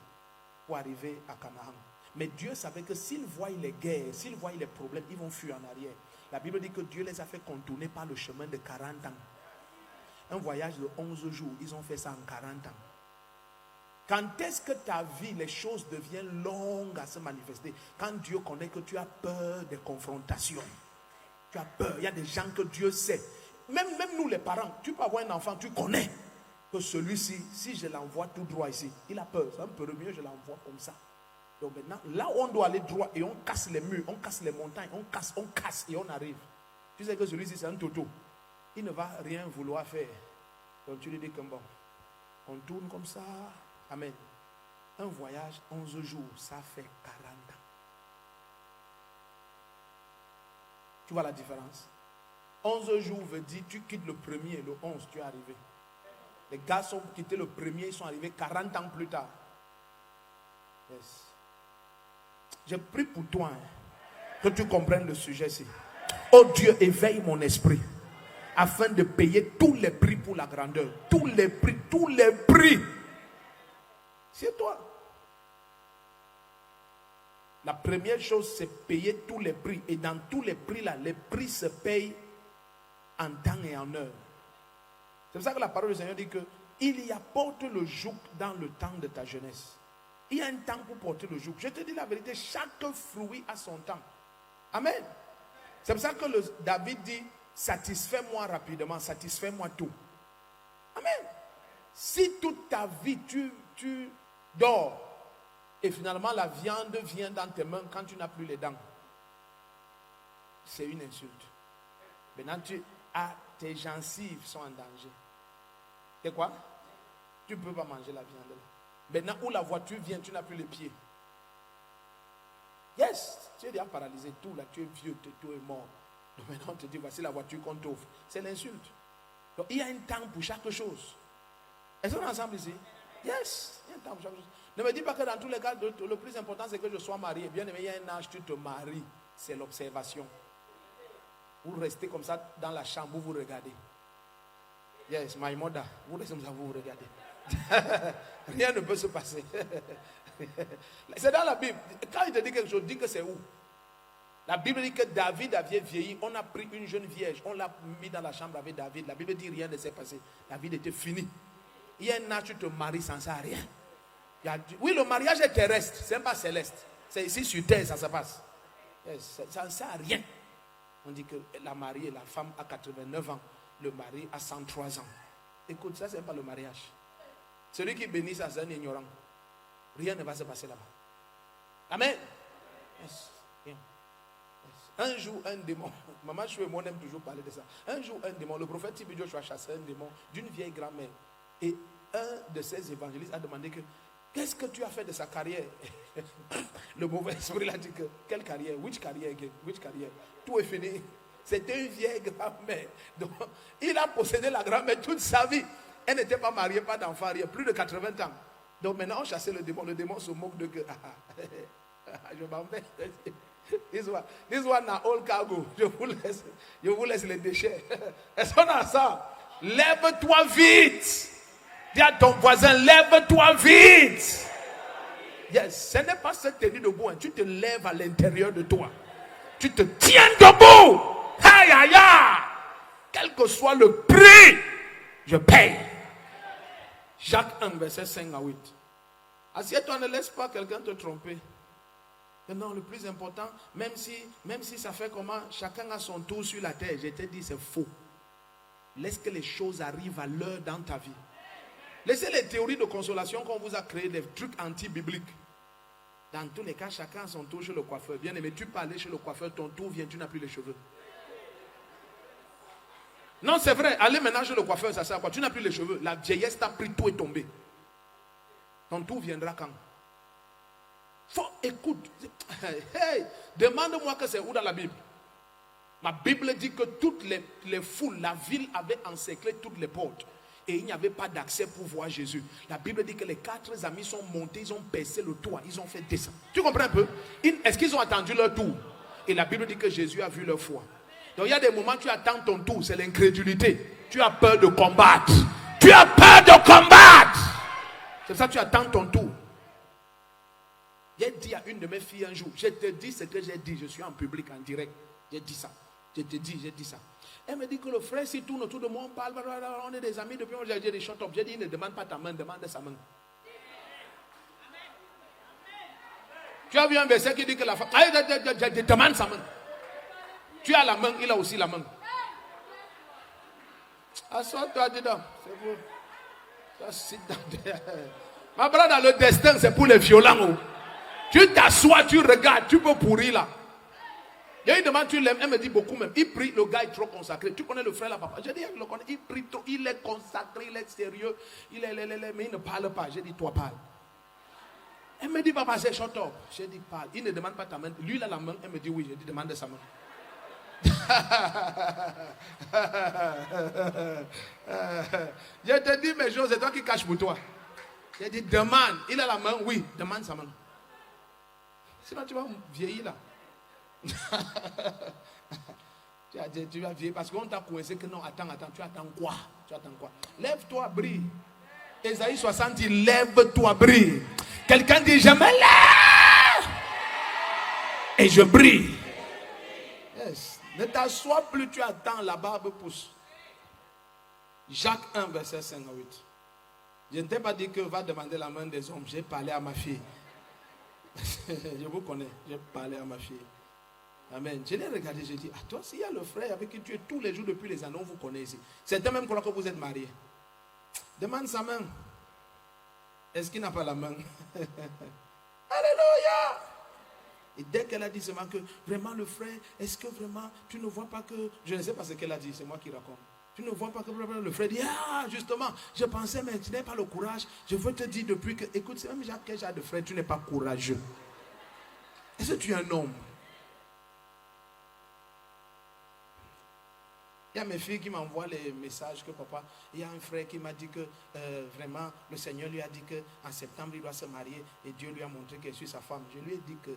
pour arriver à Canaan. Mais Dieu savait que s'ils voient les guerres, s'ils voient les problèmes, ils vont fuir en arrière. La Bible dit que Dieu les a fait contourner par le chemin de 40 ans. Un voyage de 11 jours, ils ont fait ça en 40 ans. Quand est-ce que ta vie, les choses deviennent longues à se manifester? Quand Dieu connaît que tu as peur des confrontations. Tu as peur. Il y a des gens que Dieu sait. Même nous les parents, tu peux avoir un enfant, tu connais que celui-ci, si je l'envoie tout droit ici, il a peur. C'est un peu mieux, je l'envoie comme ça. Donc maintenant, là où on doit aller droit et on casse les murs, on casse les montagnes, on casse et on arrive. Tu sais que celui-ci c'est un toto. Il ne va rien vouloir faire. Donc tu lui dis comme bon, on tourne comme ça. Amen. Un voyage 11 jours, ça fait 40 ans. Tu vois la différence? 11 jours veut dire tu quittes le premier, le 11, tu es arrivé. Les gars sont quittés le premier, ils sont arrivés 40 ans plus tard. Yes. Je prie pour toi que tu comprennes le sujet-ci. Oh Dieu, éveille mon esprit afin de payer tous les prix pour la grandeur. Tous les prix, tous les prix. C'est toi. La première chose, c'est payer tous les prix. Et dans tous les prix là, les prix se payent en temps et en heure. C'est pour ça que la parole du Seigneur dit que il y a porte le joug dans le temps de ta jeunesse. Il y a un temps pour porter le joug. Je te dis la vérité, chaque fruit a son temps. Amen. C'est pour ça que David dit, satisfais-moi rapidement, satisfais-moi tout. Amen. Si toute ta vie tu dors et finalement la viande vient dans tes mains quand tu n'as plus les dents, c'est une insulte. Maintenant tes gencives sont en danger. Et quoi? Tu ne peux pas manger la viande là. Maintenant où la voiture vient, tu n'as plus les pieds. Yes, tu es déjà paralysé, tout là, tu es vieux, tout est mort. Donc maintenant on te dit, voici la voiture qu'on t'offre. C'est l'insulte. Donc il y a un temps pour chaque chose. Est-ce qu'on est ensemble ici? Yes, il y a un temps pour chaque chose. Ne me dis pas que dans tous les cas, le plus important c'est que je sois marié. Bien aimé, il y a un âge, tu te maries. C'est l'observation. Vous restez comme ça dans la chambre, vous vous regardez. Yes, my mother. Vous restez comme ça, vous vous regardez. Rien ne peut se passer. C'est dans la Bible. Quand il te dit quelque chose, dis que c'est où. La Bible dit que David avait vieilli. On a pris une jeune vierge. On l'a mis dans la chambre avec David. La Bible dit rien ne s'est passé. David était fini. Il y a un âge, tu te maries sans ça, rien. Oui, le mariage est terrestre. C'est pas céleste. C'est ici sur terre, ça se passe. Yes, ça ne sert à rien. On dit que la mariée, la femme a 89 ans. Le mari a 103 ans. Écoute, ça, c'est pas le mariage. Celui qui bénit ça, c'est un ignorant. Rien ne va se passer là-bas. Amen. Yes. Yes. Un jour, un démon, maman Choué, moi, on aime toujours parler de ça. Un jour, un démon, le prophète Tibi Joshua a chassé un démon d'une vieille grand-mère. Et un de ses évangélistes a demandé que, qu'est-ce que tu as fait de sa carrière? Le mauvais esprit a dit que, quelle carrière? Which carrière again? Which carrière? Tout est fini. C'était une vieille grand-mère. Donc, il a possédé la grand-mère toute sa vie. Elle n'était pas mariée, pas d'enfant, rien. Plus de 80 ans. Donc maintenant, on chassait le démon. Le démon se moque de que. Je m'en vais. This one na all cargo. Je vous laisse les déchets. Est-ce qu'on a ça? Lève-toi vite. Dis à ton voisin, lève-toi vite. Yes, ce n'est pas cette tenue debout. Tu te lèves à l'intérieur de toi. Tu te tiens debout. Aïe, aïe, aïe. Quel que soit le prix, je paye. Jacques 1, verset 5 à 8. Assieds-toi, ne laisse pas quelqu'un te tromper. Non, le plus important, même si ça fait comment, chacun a son tour sur la terre, je t'ai dit, c'est faux. Laisse que les choses arrivent à l'heure dans ta vie. Laissez les théories de consolation qu'on vous a créées, des trucs anti-bibliques. Dans tous les cas, chacun a son tour chez le coiffeur. Bien aimé, tu peux aller chez le coiffeur, ton tour vient, tu n'as plus les cheveux. Non, c'est vrai, allez maintenant chez le coiffeur, ça sert à quoi? Tu n'as plus les cheveux. La vieillesse t'a pris, tout est tombé. Ton tour viendra quand? Écoute, hey, demande-moi que c'est où dans la Bible. Ma Bible dit que toutes les foules, la ville avait encerclé toutes les portes. Et il n'y avait pas d'accès pour voir Jésus. La Bible dit que les 4 amis sont montés, ils ont percé le toit, ils ont fait descendre. Tu comprends un peu? Est-ce qu'ils ont attendu leur tour? Et la Bible dit que Jésus a vu leur foi. Donc il y a des moments où tu attends ton tour, c'est l'incrédulité. Tu as peur de combattre. Tu as peur de combattre. C'est ça que tu attends ton tour. J'ai dit à une de mes filles un jour, je te dis ce que j'ai dit, je suis en public, en direct. J'ai dit ça. Je te dis, j'ai dit ça. Elle me dit que le frère s'il tourne autour de moi, on parle, on est des amis depuis, j'ai dit, shut up. J'ai dit, ne demande pas ta main, demande sa main. Tu as vu un verset qui dit que la femme, demande sa main. Tu as la main, il a aussi la main. Assois-toi dedans. C'est beau. Ma brother, le destin, c'est pour les violents. Tu t'assois, tu regardes, tu peux pourrir là. Il y a une demande, tu l'aimes, elle me dit beaucoup même. Il prie, le gars est trop consacré. Tu connais le frère là, papa? J'ai dit, je le connais, il prie trop, il est consacré, il est sérieux, mais il ne parle pas. J'ai dit, toi parle. Elle me dit, papa, c'est shut up. J'ai dit, parle. Il ne demande pas ta main. Lui, il a la main, elle me dit, oui. J'ai dit, demande sa main. Je te dis mes choses, c'est toi qui caches pour toi. J'ai dit, demande. Il a la main, oui, demande sa main. Sinon, tu vas vieillir là. Tu vas vieillir parce qu'on t'a coincé que non, attends, tu attends quoi? Lève-toi, brille. Ésaïe 60 dit, lève-toi, brille. Quelqu'un dit, je me lève et je brille. Yes. Ne t'assois plus, tu attends, la barbe pousse. Jacques 1, verset 5 à 8. Je ne t'ai pas dit que va demander la main des hommes. J'ai parlé à ma fille. Je vous connais, j'ai parlé à ma fille. Amen. Je l'ai regardé, j'ai dit, toi, s'il y a le frère avec qui tu es tous les jours depuis les années, on vous connaît ici. Certains même croient que vous êtes mariés. Demande sa main. Est-ce qu'il n'a pas la main? Alléluia! Et dès qu'elle a dit seulement que vraiment le frère, est-ce que vraiment tu ne vois pas que... Je ne sais pas ce qu'elle a dit, c'est moi qui raconte. Tu ne vois pas que le frère dit, ah justement, je pensais mais tu n'as pas le courage. Je veux te dire depuis que, écoute, c'est même quel genre de frère, tu n'es pas courageux. Est-ce que tu es un homme? Il y a mes filles qui m'envoient les messages que papa, il y a un frère qui m'a dit que vraiment le Seigneur lui a dit qu'en septembre il doit se marier et Dieu lui a montré qu'elle suit sa femme. Je lui ai dit que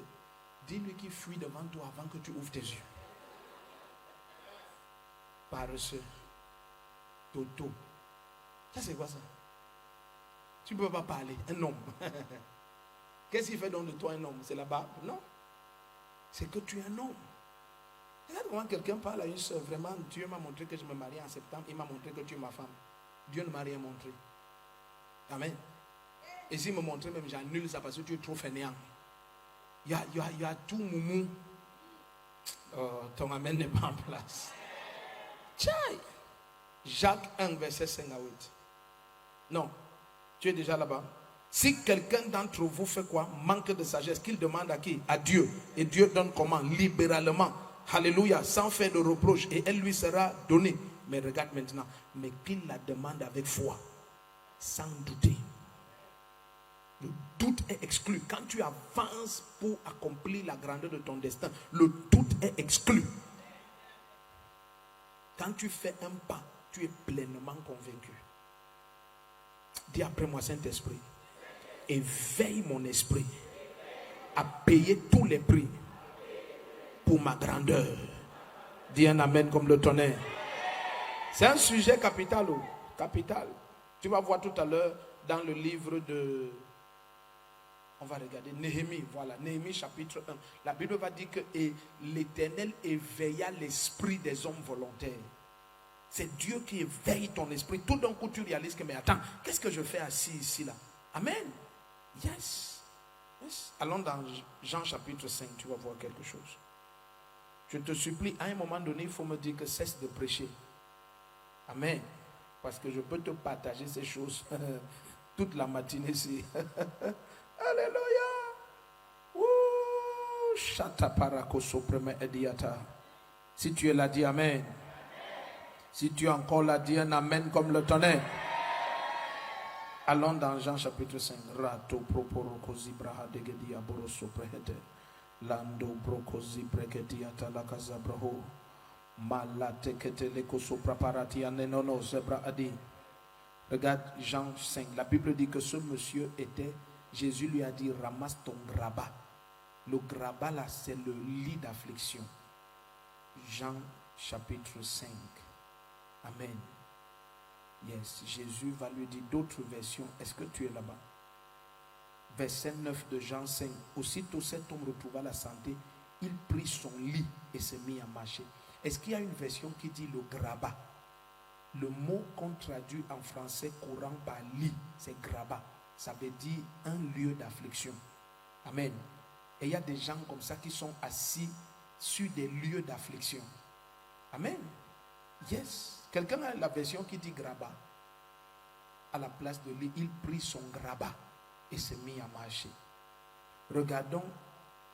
dis-lui qu'il fuit devant toi avant que tu ouvres tes yeux. Paresseux. Toto. Ça c'est quoi ça? Tu ne peux pas parler. Un homme. Qu'est-ce qu'il fait donc de toi un homme? C'est la barbe? Non. C'est que tu es un homme. Regarde comment quelqu'un parle à une soeur. Vraiment, Dieu m'a montré que je me marie en septembre. Il m'a montré que tu es ma femme. Dieu ne m'a rien montré. Amen. Et s'il me montrait même, j'annule ça parce que tu es trop fainéant. Il y a tout moumou. Oh, ton amen n'est pas en place. Tchai. Jacques 1, verset 5 à 8. Non, tu es déjà là-bas. Si quelqu'un d'entre vous fait quoi? Manque de sagesse, qu'il demande à qui? À Dieu. Et Dieu donne comment? Libéralement. Alléluia, sans faire de reproche. Et elle lui sera donnée. Mais regarde maintenant. Mais qu'il la demande avec foi. Sans douter. Le doute est exclu. Quand tu avances pour accomplir la grandeur de ton destin, le doute est exclu. Quand tu fais un pas, tu es pleinement convaincu. Dis après moi, Saint-Esprit, éveille mon esprit à payer tous les prix pour ma grandeur. Dis un amen comme le tonnerre. C'est un sujet capital. Capital. Tu vas voir tout à l'heure dans le livre de... On va regarder Néhémie. Voilà, Néhémie chapitre 1. La Bible va dire que l'Éternel éveilla l'esprit des hommes volontaires. C'est Dieu qui éveille ton esprit. Tout d'un coup, tu réalises que, mais attends, qu'est-ce que je fais assis ici, là? Amen. Yes. Allons dans Jean chapitre 5, tu vas voir quelque chose. Je te supplie, à un moment donné, il faut me dire que cesse de prêcher. Amen. Parce que je peux te partager ces choses toute la matinée ici. Alléluia. Si tu es là, dis Amen. Si tu es encore là, dis un Amen comme le tonnerre. Allons dans Jean chapitre 5. Rato proporo così braha degedia boroso prehete. Lando brokozi breketiata la casa braho. Malate ketele koso praparati anenono zebra adi. Regarde Jean 5. La Bible dit que ce monsieur était, Jésus lui a dit, ramasse ton grabat. Le grabat là, c'est le lit d'affliction. Jean chapitre 5. Amen. Yes, Jésus va lui dire d'autres versions. Est-ce que tu es là-bas? Verset 9 de Jean 5. Aussitôt cet homme retrouva la santé, il prit son lit et se mit à marcher. Est-ce qu'il y a une version qui dit le grabat? Le mot qu'on traduit en français courant par lit, c'est grabat. Ça veut dire un lieu d'affliction. Amen. Et il y a des gens comme ça qui sont assis sur des lieux d'affliction. Amen. Yes. Quelqu'un a la version qui dit grabat. À la place de lit, il prit son grabat et se mit à marcher. Regardons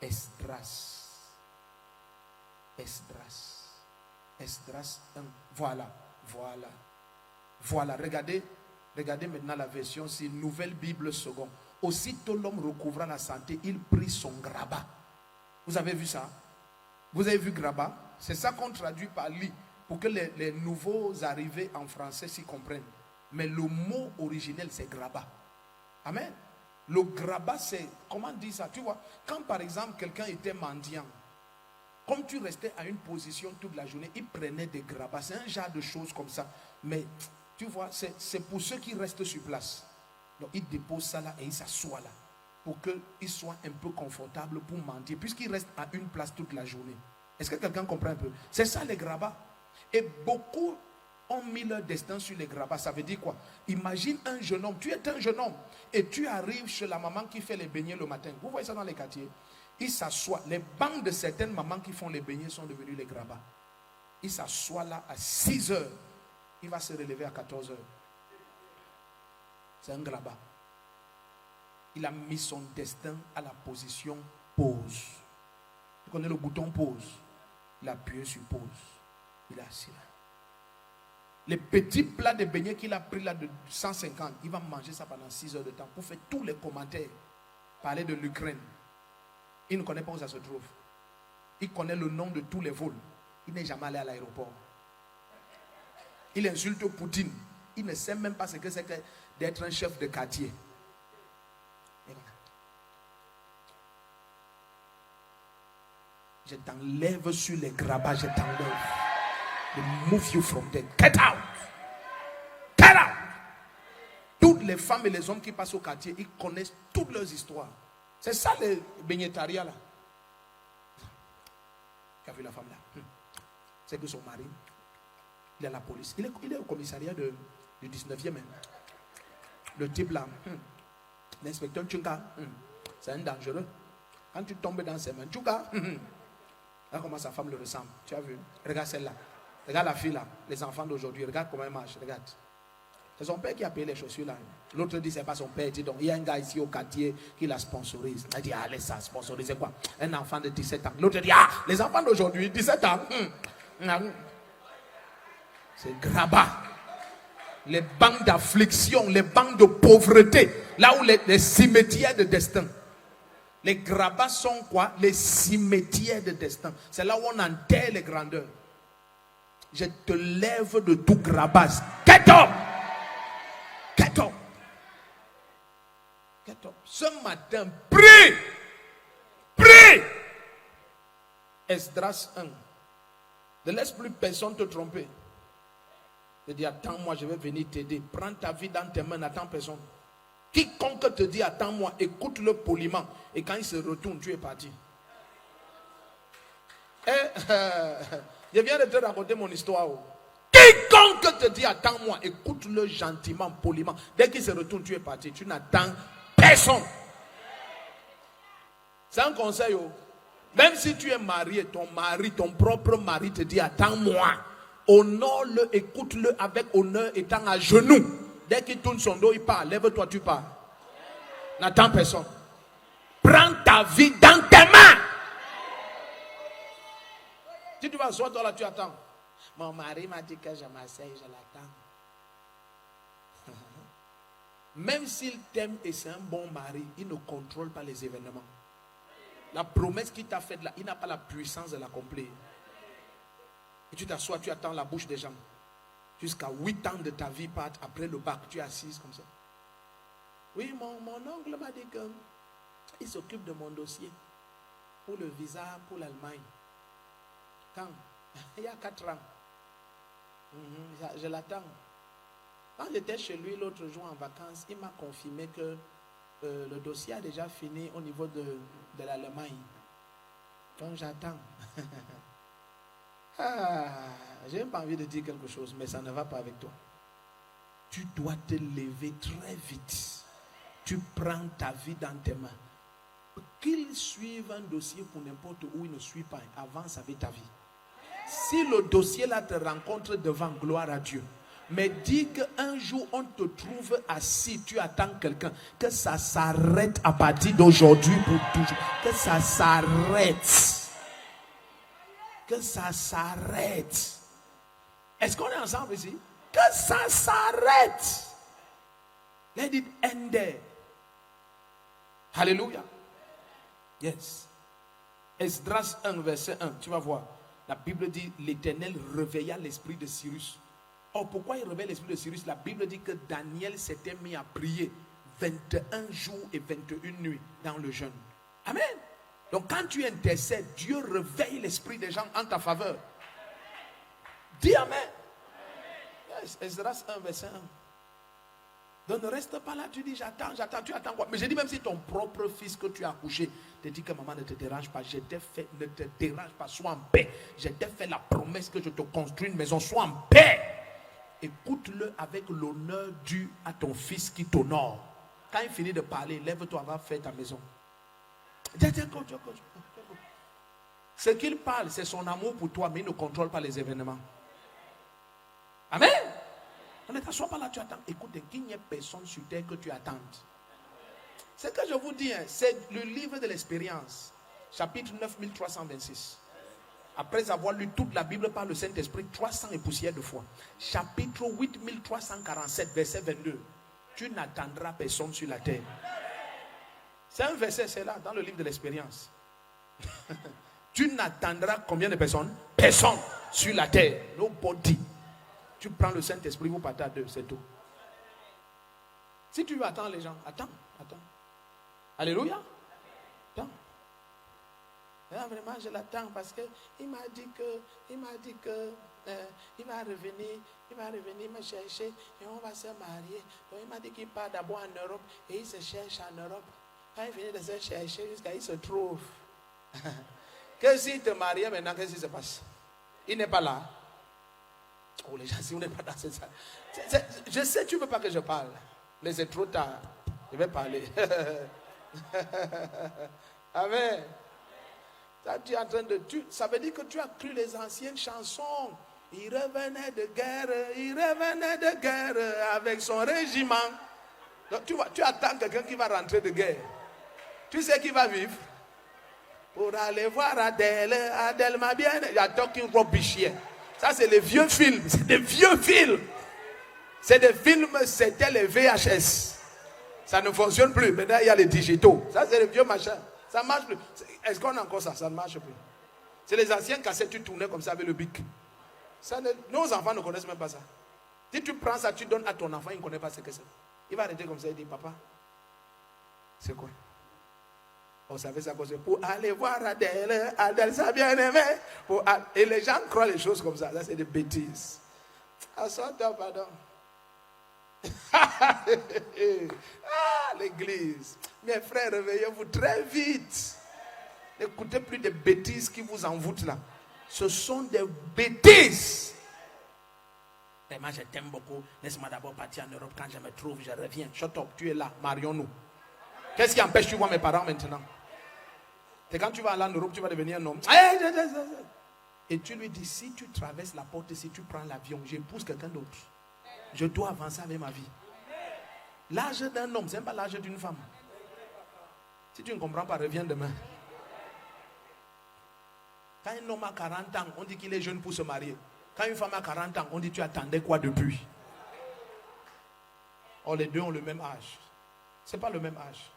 Esdras. Esdras 1. Voilà. Regardez maintenant la version, c'est Nouvelle Bible seconde. Aussitôt l'homme recouvra la santé, il prit son grabat. Vous avez vu ça? Vous avez vu grabat? C'est ça qu'on traduit par lit, pour que les nouveaux arrivés en français s'y comprennent. Mais le mot originel, c'est grabat. Amen. Le grabat, c'est, comment dire ça? Tu vois, quand par exemple quelqu'un était mendiant, Comme tu restais à une position toute la journée, il prenait des grabats. C'est un genre de choses comme ça. Mais tu vois, c'est pour ceux qui restent sur place. Donc il dépose ça là et il s'assoit là. Pour qu'il soit un peu confortable pour mentir. Puisqu'il reste à une place toute la journée. Est-ce que quelqu'un comprend un peu? C'est ça les grabats. Et beaucoup ont mis leur destin sur les grabats. Ça veut dire quoi? Imagine un jeune homme. Tu es un jeune homme. Et tu arrives chez la maman qui fait les beignets le matin. Vous voyez ça dans les quartiers? Il s'assoit. Les bancs de certaines mamans qui font les beignets sont devenus les grabats. Il s'assoit là à 6 heures. Il va se relever à 14 heures. C'est un grabat. Il a mis son destin à la position pause. Vous connaissez le bouton pause? Il a appuyé sur pause. Il est assis là. Les petits plats de beignets qu'il a pris là de 150, il va manger ça pendant 6 heures de temps pour faire tous les commentaires. Parler de l'Ukraine. Il ne connaît pas où ça se trouve. Il connaît le nom de tous les vols. Il n'est jamais allé à l'aéroport. Il insulte Poutine. Il ne sait même pas ce que c'est que d'être un chef de quartier. Je t'enlève sur les grabats, je t'enlève. Move you from there. Get out. Get out. Toutes les femmes et les hommes qui passent au quartier, ils connaissent toutes leurs histoires. C'est ça le beignetariat là. Tu as vu la femme là? C'est que son mari, il est à la police. Il est au commissariat du 19e. Le type là, l'inspecteur Tchunga, c'est un dangereux. Quand tu tombes dans ses mains, Tchunga, là comment sa femme le ressemble. Tu as vu? Regarde celle-là. Regarde la fille là. Les enfants d'aujourd'hui. Regarde comment elle marche. Regarde. C'est son père qui a payé les chaussures là. L'autre dit c'est pas son père. Donc il y a un gars ici au quartier qui la sponsorise. Il dit laisse ça sponsoriser quoi? Un enfant de 17 ans. L'autre dit les enfants d'aujourd'hui 17 ans. C'est grabat. Les bancs d'affliction, les bancs de pauvreté, là où les cimetières de destin. Les grabats sont quoi? Les cimetières de destin. C'est là où on enterre les grandeurs. Je te lève de tout grabat. Get up! Get up! Get up! Ce matin, prie! Prie! Esdras 1. Ne laisse plus personne te tromper. Je dis attends-moi, je vais venir t'aider. Prends ta vie dans tes mains, n'attends personne. Quiconque te dit attends-moi, écoute-le poliment. Et quand il se retourne, tu es parti. Je viens de te raconter mon histoire. Quiconque te dit attends-moi, écoute-le gentiment, poliment. Dès qu'il se retourne, tu es parti. Tu n'attends personne. C'est un conseil. Même si tu es marié, ton mari, ton propre mari te dit attends-moi. Honore-le, écoute-le avec honneur étant à genoux. Dès qu'il tourne son dos, il part. Lève-toi, tu pars. N'attends personne. Prends ta vie dans tes mains. Si tu vas asseoir, toi là, tu attends. Mon mari m'a dit que je m'asseye, je l'attends. Même s'il t'aime et c'est un bon mari, il ne contrôle pas les événements. La promesse qu'il t'a faite là, il n'a pas la puissance de l'accomplir. Et tu t'assois, tu attends la bouche des gens. Jusqu'à 8 ans de ta vie partent après le bac, tu es assise comme ça. Oui, mon oncle m'a dit qu'il s'occupe de mon dossier pour le visa pour l'Allemagne. Quand? Il y a 4 ans. Je l'attends. Quand j'étais chez lui l'autre jour en vacances, il m'a confirmé que le dossier a déjà fini au niveau de l'Allemagne. Donc j'attends. J'ai même pas envie de dire quelque chose, mais ça ne va pas avec toi. Tu dois te lever très vite. Tu prends ta vie dans tes mains. Qu'il suive un dossier pour n'importe où, il ne suit pas. Avance avec ta vie. Si le dossier là te rencontre devant, gloire à Dieu. Mais dis qu'un jour on te trouve assis, tu attends quelqu'un, que ça s'arrête à partir d'aujourd'hui pour toujours. Que ça s'arrête. Que ça s'arrête. Est-ce qu'on est ensemble ici? Que ça s'arrête. Let it end there. Alléluia. Yes. Esdras 1, verset 1. Tu vas voir. La Bible dit l'Éternel réveilla l'esprit de Cyrus. Or, pourquoi il réveille l'esprit de Cyrus? La Bible dit que Daniel s'était mis à prier 21 jours et 21 nuits dans le jeûne. Amen. Donc quand tu intercèdes, Dieu réveille l'esprit des gens en ta faveur. Dis Amen. Yes, Esdras 1, verset 1. Donc ne reste pas là, tu dis j'attends, tu attends quoi? Mais je dis même si ton propre fils que tu as accouché te dit que maman ne te dérange pas, je t'ai fait, ne te dérange pas, sois en paix. Je t'ai fait la promesse que je te construis une maison, sois en paix. Écoute-le avec l'honneur dû à ton fils qui t'honore. Quand il finit de parler, lève-toi, va faire ta maison. Ce qu'il parle, c'est son amour pour toi, mais il ne contrôle pas les événements. Amen. Ne t'assois pas là, tu attends. Écoute, qu'il n'y ait personne sur terre que tu attendes. Ce que je vous dis, c'est le livre de l'expérience, chapitre 9326. Après avoir lu toute la Bible par le Saint-Esprit, 300 et poussière de foi. Chapitre 8347, verset 22. Tu n'attendras personne sur la terre. C'est un verset, c'est là, dans le livre de l'expérience. Tu n'attendras combien de personnes? Personne sur la terre. Nobody. Tu prends le Saint-Esprit, vous partez à deux, c'est tout. Si tu veux attendre les gens, attends. Alléluia. Attends. Là, vraiment, je l'attends parce qu'il m'a dit que il va revenir me chercher et on va se marier. Donc, il m'a dit qu'il part d'abord en Europe et il se cherche en Europe. Quand il finit de se chercher jusqu'à il se trouve. Que s'il te marie maintenant, qu'est-ce qui se passe? Il n'est pas là. Oh les gens, si vous n'êtes pas dans cette salle. Je sais, tu ne veux pas que je parle. Mais c'est trop tard. Je vais parler. Amen. Tu es en train de, ça veut dire que tu as cru les anciennes chansons. Il revenait de guerre avec son régiment. Donc tu attends quelqu'un qui va rentrer de guerre. Tu sais qui va vivre? Pour aller voir Adèle m'a bien. Il y a talking rubbish here. Ça c'est les vieux films. C'est des vieux films. C'est des films, c'était les VHS. Ça ne fonctionne plus. Maintenant il y a les digitaux. Ça c'est les vieux machins. Ça ne marche plus. Est-ce qu'on a encore ça? Ça ne marche plus. C'est les anciennes cassettes, tu tournais comme ça avec le bic. Nos enfants ne connaissent même pas ça. Si tu prends ça, tu donnes à ton enfant, il ne connaît pas ce que c'est. Il va arrêter comme ça, il dit, papa, c'est quoi? On savait ça c'est pour aller voir Adèle sa bien-aimée. Et les gens croient les choses comme ça. Là, c'est des bêtises. Assois-toi, pardon. L'église. Mes frères, réveillez-vous très vite. N'écoutez plus des bêtises qui vous envoûtent là. Ce sont des bêtises. Et moi, je t'aime beaucoup. Laisse-moi d'abord partir en Europe. Quand je me trouve, je reviens. Shut up, tu es là. Marions-nous. Qu'est-ce qui empêche tu vois mes parents maintenant? C'est quand tu vas aller en Europe, tu vas devenir un homme. Et tu lui dis, si tu traverses la porte, si tu prends l'avion, j'épouse quelqu'un d'autre. Je dois avancer avec ma vie. L'âge d'un homme, ce n'est pas l'âge d'une femme. Si tu ne comprends pas, reviens demain. Quand un homme a 40 ans, on dit qu'il est jeune pour se marier. Quand une femme a 40 ans, on dit tu attendais quoi depuis? Or les deux ont le même âge. Ce n'est pas le même âge.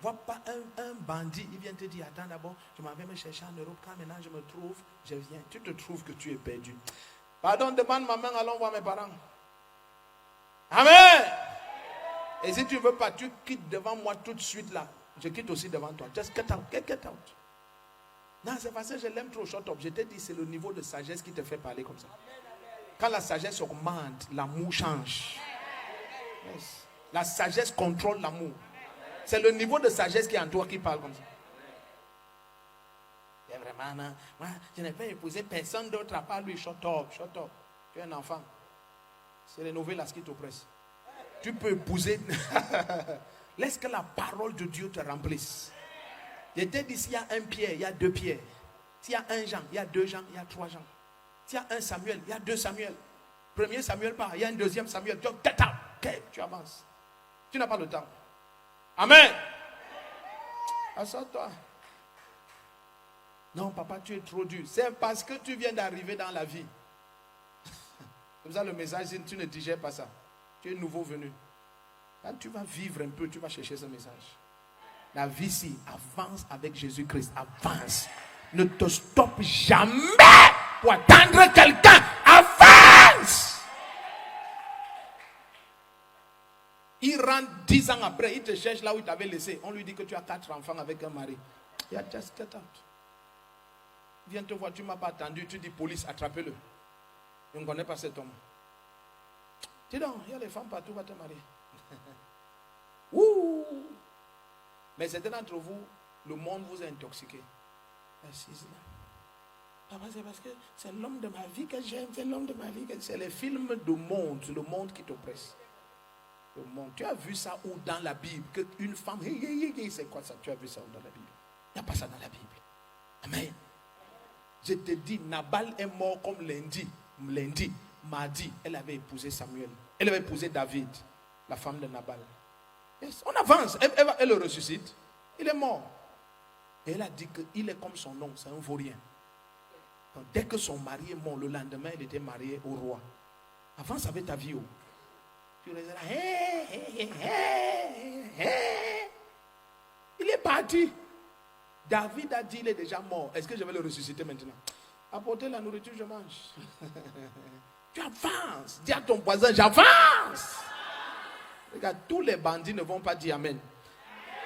Vois pas un bandit, il vient te dire, attends d'abord, je m'en vais me chercher en Europe. Quand maintenant je me trouve, je viens. Tu te trouves que tu es perdu. Pardon, demande ma main, allons voir mes parents. Amen. Et si tu ne veux pas, tu quittes devant moi tout de suite là. Je quitte aussi devant toi. Just get out, get out. Non, c'est parce que je l'aime trop, shut up. Je t'ai dit, c'est le niveau de sagesse qui te fait parler comme ça. Quand la sagesse augmente, l'amour change. Yes. La sagesse contrôle l'amour. C'est le niveau de sagesse qui est en toi qui parle comme ça. Et vraiment, non, moi, je n'ai pas épousé personne d'autre à part lui. Shut up, shut up. Tu es un enfant. C'est les nouvelles qui t'oppressent. Tu peux épouser. Laisse que la parole de Dieu te remplisse. Je t'ai dit, s'il y a un Pierre, il y a deux Pierre. S'il y a un Jean, il y a deux Jean, il y a trois Jean. S'il y a un Samuel, il y a deux Samuel. Premier Samuel part, il y a un deuxième Samuel. Tu avances. Tu n'as pas le temps. Amen. Assois-toi. Non, papa, tu es trop dur. C'est parce que tu viens d'arriver dans la vie. Comme ça, le message, tu ne digères pas ça. Tu es nouveau venu. Quand tu vas vivre un peu, tu vas chercher ce message. La vie ici, avance avec Jésus-Christ. Avance. Ne te stoppe jamais pour attendre quelqu'un. Avance. Il rentre 10 ans après, il te cherche là où il t'avait laissé. On lui dit que tu as 4 enfants avec un mari. Yeah, just get out. Viens te voir, tu ne m'as pas attendu, tu dis police, attrapez-le. Je ne connais pas cet homme. Dis donc, il y a les femmes partout, va te marier. Ouh! Mais certains d'entre vous, le monde vous a intoxiqué. Papa, c'est parce que c'est l'homme de ma vie que j'aime, c'est l'homme de ma vie que c'est les films de monde, le monde qui t'oppresse. Le monde. Tu as vu ça où dans la Bible? Qu'une femme, c'est quoi ça? Tu as vu ça où dans la Bible? Il n'y a pas ça dans la Bible. Amen. Je te dis, Nabal est mort comme lundi, mardi, elle avait épousé Samuel. Elle avait épousé David, la femme de Nabal. Yes. On avance, elle le ressuscite. Il est mort. Et elle a dit qu'il est comme son nom, c'est un vaurien. Donc, dès que son mari est mort, le lendemain, il était marié au roi. Avance avec ta vie. Tu restes là. Il est parti. David a dit, il est déjà mort. Est-ce que je vais le ressusciter maintenant? Apportez la nourriture, je mange. Tu avances. Dis à ton voisin, j'avance. Regarde, tous les bandits ne vont pas dire amen.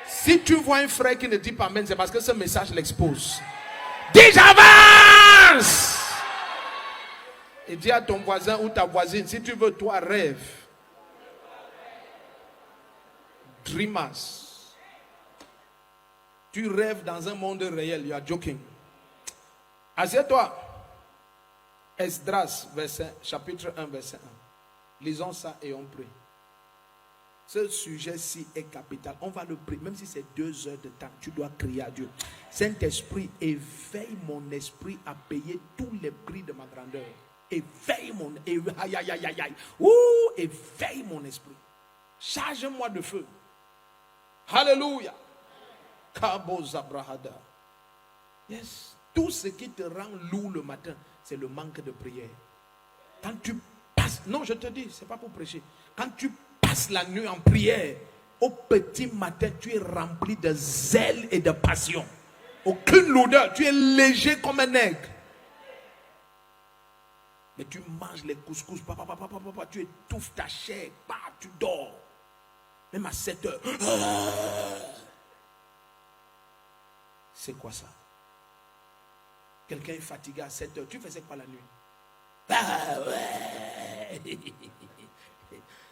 Si tu vois un frère qui ne dit pas amen, c'est parce que ce message l'expose. Dis j'avance. Et dis à ton voisin ou ta voisine, si tu veux, toi, rêve. Dreamers. Tu rêves dans un monde réel. You are joking. Assieds-toi. Esdras, chapitre 1, verset 1. Lisons ça et on prie. Ce sujet-ci est capital. On va le prier. Même si c'est 2 heures de temps, tu dois crier à Dieu. Saint-Esprit, éveille mon esprit à payer tous les prix de ma grandeur. Éveille mon éveille mon esprit. Charge-moi de feu. Alléluia. Kabo Zabrahada. Yes. Tout ce qui te rend lourd le matin, c'est le manque de prière. Quand tu passes, non, je te dis, c'est pas pour prêcher. Quand tu passes la nuit en prière, au petit matin, tu es rempli de zèle et de passion. Aucune lourdeur, tu es léger comme un aigle. Mais tu manges les couscous, tu étouffes ta chair, tu dors. Même à 7 heures. C'est quoi ça? Quelqu'un est fatigué à 7 heures. Tu faisais quoi la nuit?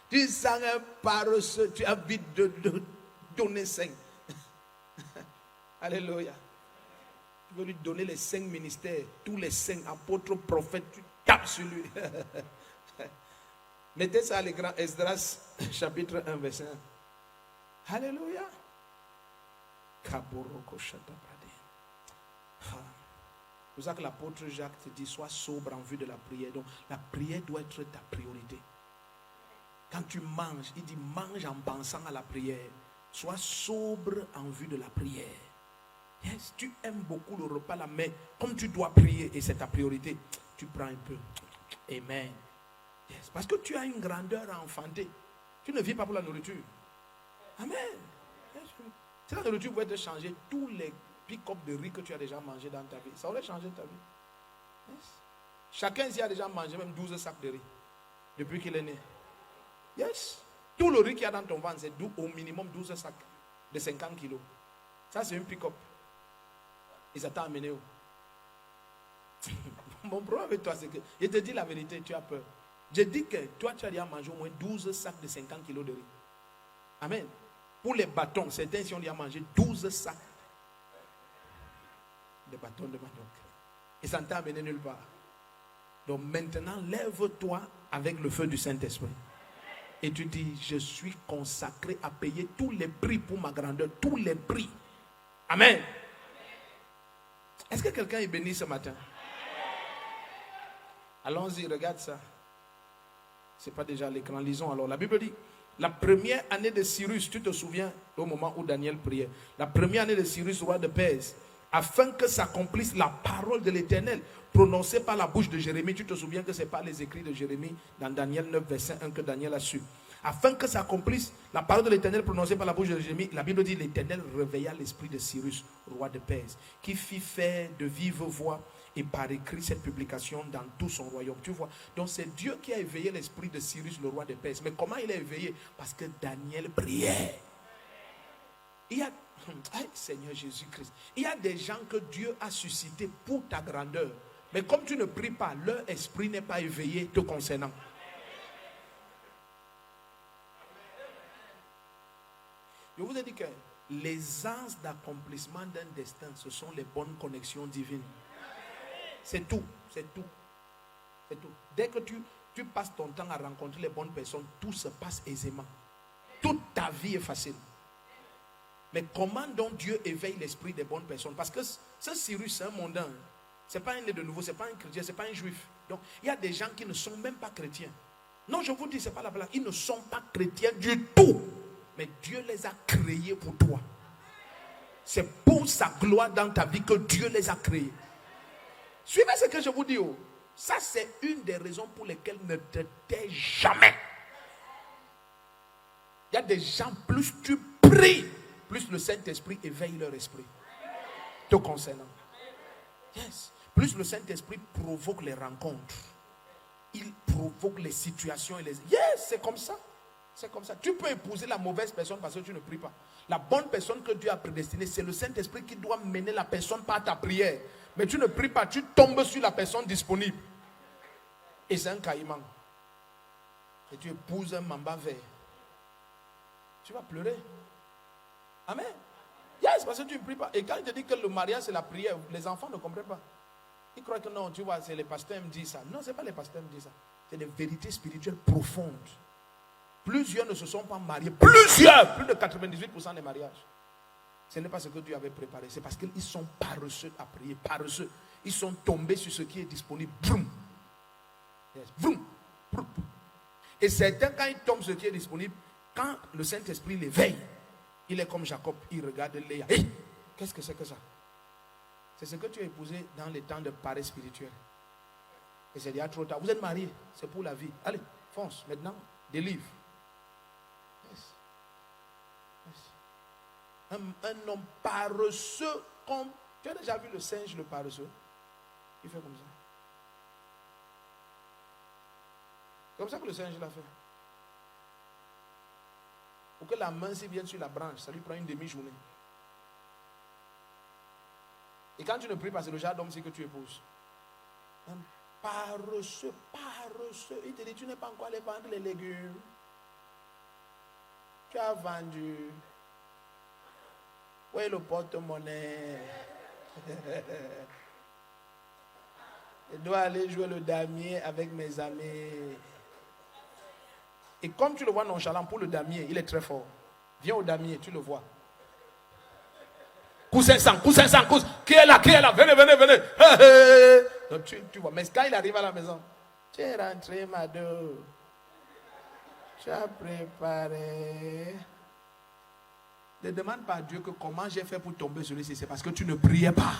Tu sens un paresseux, tu as envie de donner 5. Alléluia. Tu veux lui donner les 5 ministères, tous les 5 apôtres, prophètes, tu tapes sur lui. Mettez ça à l'écran, Esdras, chapitre 1, verset 1. Alléluia. C'est pour ça que l'apôtre Jacques te dit, sois sobre en vue de la prière. Donc la prière doit être ta priorité. Quand tu manges, il dit mange en pensant à la prière. Sois sobre en vue de la prière. Yes, tu aimes beaucoup le repas là, mais comme tu dois prier et c'est ta priorité, tu prends un peu. Amen. Yes, parce que tu as une grandeur à enfanter. Tu ne vis pas pour la nourriture. Amen. Yes. Si la nourriture pouvait te changer tous les pick-up de riz que tu as déjà mangé dans ta vie, ça aurait changé ta vie. Yes. Chacun ici a déjà mangé même 12 sacs de riz depuis qu'il est né. Yes. Tout le riz qu'il y a dans ton ventre, c'est au minimum 12 sacs de 50 kilos. Ça, c'est une pick-up. Et ça t'a amené où? Mon problème avec toi, c'est que je te dis la vérité, tu as peur. Je dis que toi, tu as déjà mangé au moins 12 sacs de 50 kilos de riz. Amen. Pour les bâtons, certains ici ont déjà mangé 12 sacs de bâtons de manioc. Et ça ne t'a amené nulle part. Donc maintenant, lève-toi avec le feu du Saint-Esprit. Et tu dis, je suis consacré à payer tous les prix pour ma grandeur. Tous les prix. Amen. Est-ce que quelqu'un est béni ce matin? Allons-y, regarde ça. Ce n'est pas déjà à l'écran. Lisons alors. La Bible dit, la première année de Cyrus, tu te souviens au moment où Daniel priait. La première année de Cyrus, roi de Perse, afin que s'accomplisse la parole de l'Éternel prononcée par la bouche de Jérémie. Tu te souviens que ce n'est pas les écrits de Jérémie dans Daniel 9, verset 1 que Daniel a su. Afin que s'accomplisse la parole de l'Éternel prononcée par la bouche de Jérémie, la Bible dit l'Éternel réveilla l'esprit de Cyrus, roi de Perse, qui fit faire de vive voix et par écrit cette publication dans tout son royaume. Tu vois, donc c'est Dieu qui a éveillé l'esprit de Cyrus, le roi de Perse. Mais comment il a éveillé? Parce que Daniel priait. Il y a, Seigneur Jésus-Christ, il y a des gens que Dieu a suscités pour ta grandeur. Mais comme tu ne pries pas, leur esprit n'est pas éveillé te concernant. Je vous ai dit que les anses d'accomplissement d'un destin, ce sont les bonnes connexions divines. C'est tout, c'est tout. C'est tout. Dès que tu passes ton temps à rencontrer les bonnes personnes, tout se passe aisément. Toute ta vie est facile. Mais comment donc Dieu éveille l'esprit des bonnes personnes? Parce que ce Cyrus, c'est un mondain. Ce n'est pas un né de nouveau, ce n'est pas un chrétien, ce n'est pas un juif. Donc, il y a des gens qui ne sont même pas chrétiens. Non, je vous dis, ce n'est pas la blague. Ils ne sont pas chrétiens du tout. Mais Dieu les a créés pour toi. C'est pour sa gloire dans ta vie que Dieu les a créés. Suivez ce que je vous dis. Oh. Ça, c'est une des raisons pour lesquelles ne te tais jamais. Il y a des gens, plus tu pries, plus le Saint-Esprit éveille leur esprit. Te concernant. Yes. Plus le Saint-Esprit provoque les rencontres. Il provoque les situations et les... Yes, c'est comme ça. C'est comme ça. Tu peux épouser la mauvaise personne parce que tu ne pries pas. La bonne personne que Dieu a prédestinée, c'est le Saint-Esprit qui doit mener la personne par ta prière. Mais tu ne pries pas, tu tombes sur la personne disponible. Et c'est un caïman. Et tu épouses un mamba vert. Tu vas pleurer. Amen. Yes, parce que tu ne pries pas. Et quand il te dit que le mariage c'est la prière, les enfants ne comprennent pas. Ils croient que non, tu vois, c'est les pasteurs qui me disent ça. Non, ce n'est pas les pasteurs qui me disent ça. C'est des vérités spirituelles profondes. Plusieurs ne se sont pas mariés. Plus de 98% des mariages. Ce n'est pas ce que Dieu avait préparé. C'est parce qu'ils sont paresseux à prier. Paresseux. Ils sont tombés sur ce qui est disponible. Vroom. Yes. Vroom. Vroom. Et certains, quand ils tombent sur ce qui est disponible, quand le Saint-Esprit les veille, il est comme Jacob. Il regarde Léa. Hey, qu'est-ce que c'est que ça? C'est ce que tu as épousé dans les temps de paresse spirituelle. Et c'est déjà trop tard. Vous êtes mariés. C'est pour la vie. Allez, fonce. Maintenant, délivre. Un homme paresseux comme... Tu as déjà vu le singe, le paresseux? Il fait comme ça. C'est comme ça que le singe l'a fait. Pour que la main s'y vienne sur la branche, ça lui prend une demi-journée. Et quand tu ne pries pas, c'est le genre d'homme que tu épouses. Un paresseux. Il te dit, tu n'es pas encore allé vendre les légumes. Tu as vendu. Où est le porte-monnaie? Je dois aller jouer le damier avec mes amis. Et comme tu le vois nonchalant pour le damier, il est très fort. Viens au damier, tu le vois. Coussin sang. Qui est là? Venez. Donc tu vois. Mais quand il arrive à la maison, tu es rentré, madame. Tu as préparé. Ne demande pas à Dieu que comment j'ai fait pour tomber sur lui. C'est parce que tu ne priais pas.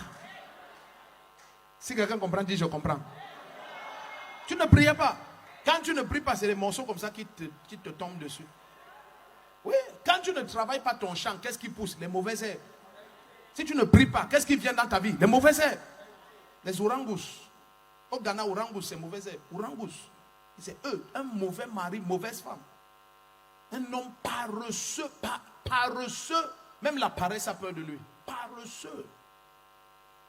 Si quelqu'un comprend, dis je comprends. Tu ne priais pas. Quand tu ne pries pas, c'est les morceaux comme ça qui te tombent dessus. Oui, quand tu ne travailles pas ton champ, qu'est-ce qui pousse? Les mauvaises herbes. Si tu ne pries pas, qu'est-ce qui vient dans ta vie? Les mauvaises herbes. Les orangus. Au Ghana, orangus, c'est mauvaises herbes. Orangus. C'est eux, un mauvais mari, mauvaise femme. Un homme paresseux, paresseux. Même la paresse a peur de lui. Paresseux.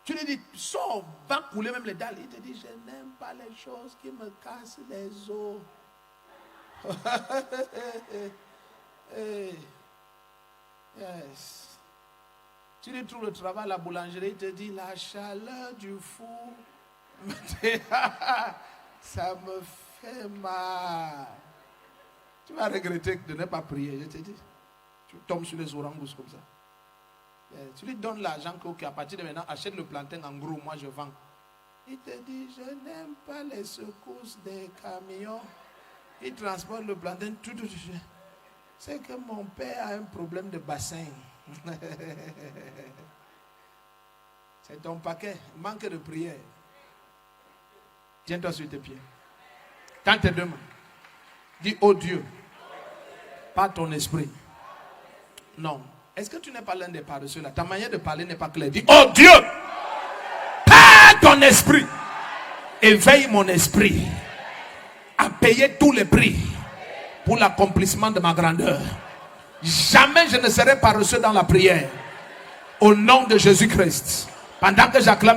Tu lui dis, sors, va couler même les dalles. Il te dit, je n'aime pas les choses qui me cassent les os. Yes. Tu lui trouves le travail à la boulangerie, il te dit, la chaleur du four, ça me fait mal. Tu vas regretter de ne pas prier, je te dis. Tu tombes sur les orangus comme ça. Tu lui donnes l'argent qu'à partir de maintenant, achète le plantain en gros, moi je vends. Il te dit, je n'aime pas les secousses des camions. Il transporte le plantain tout. C'est que mon père a un problème de bassin. C'est ton paquet, manque de prière. Tiens-toi sur tes pieds. Tends tes deux mains. Dis, oh Dieu, pas ton esprit. Non. Est-ce que tu n'es pas l'un des paresseux là? Ta manière de parler n'est pas claire. Dis, oh Dieu, pas ton esprit. Éveille mon esprit à payer tous les prix pour l'accomplissement de ma grandeur. Jamais je ne serai pas reçu dans la prière. Au nom de Jésus-Christ. Pendant que j'acclame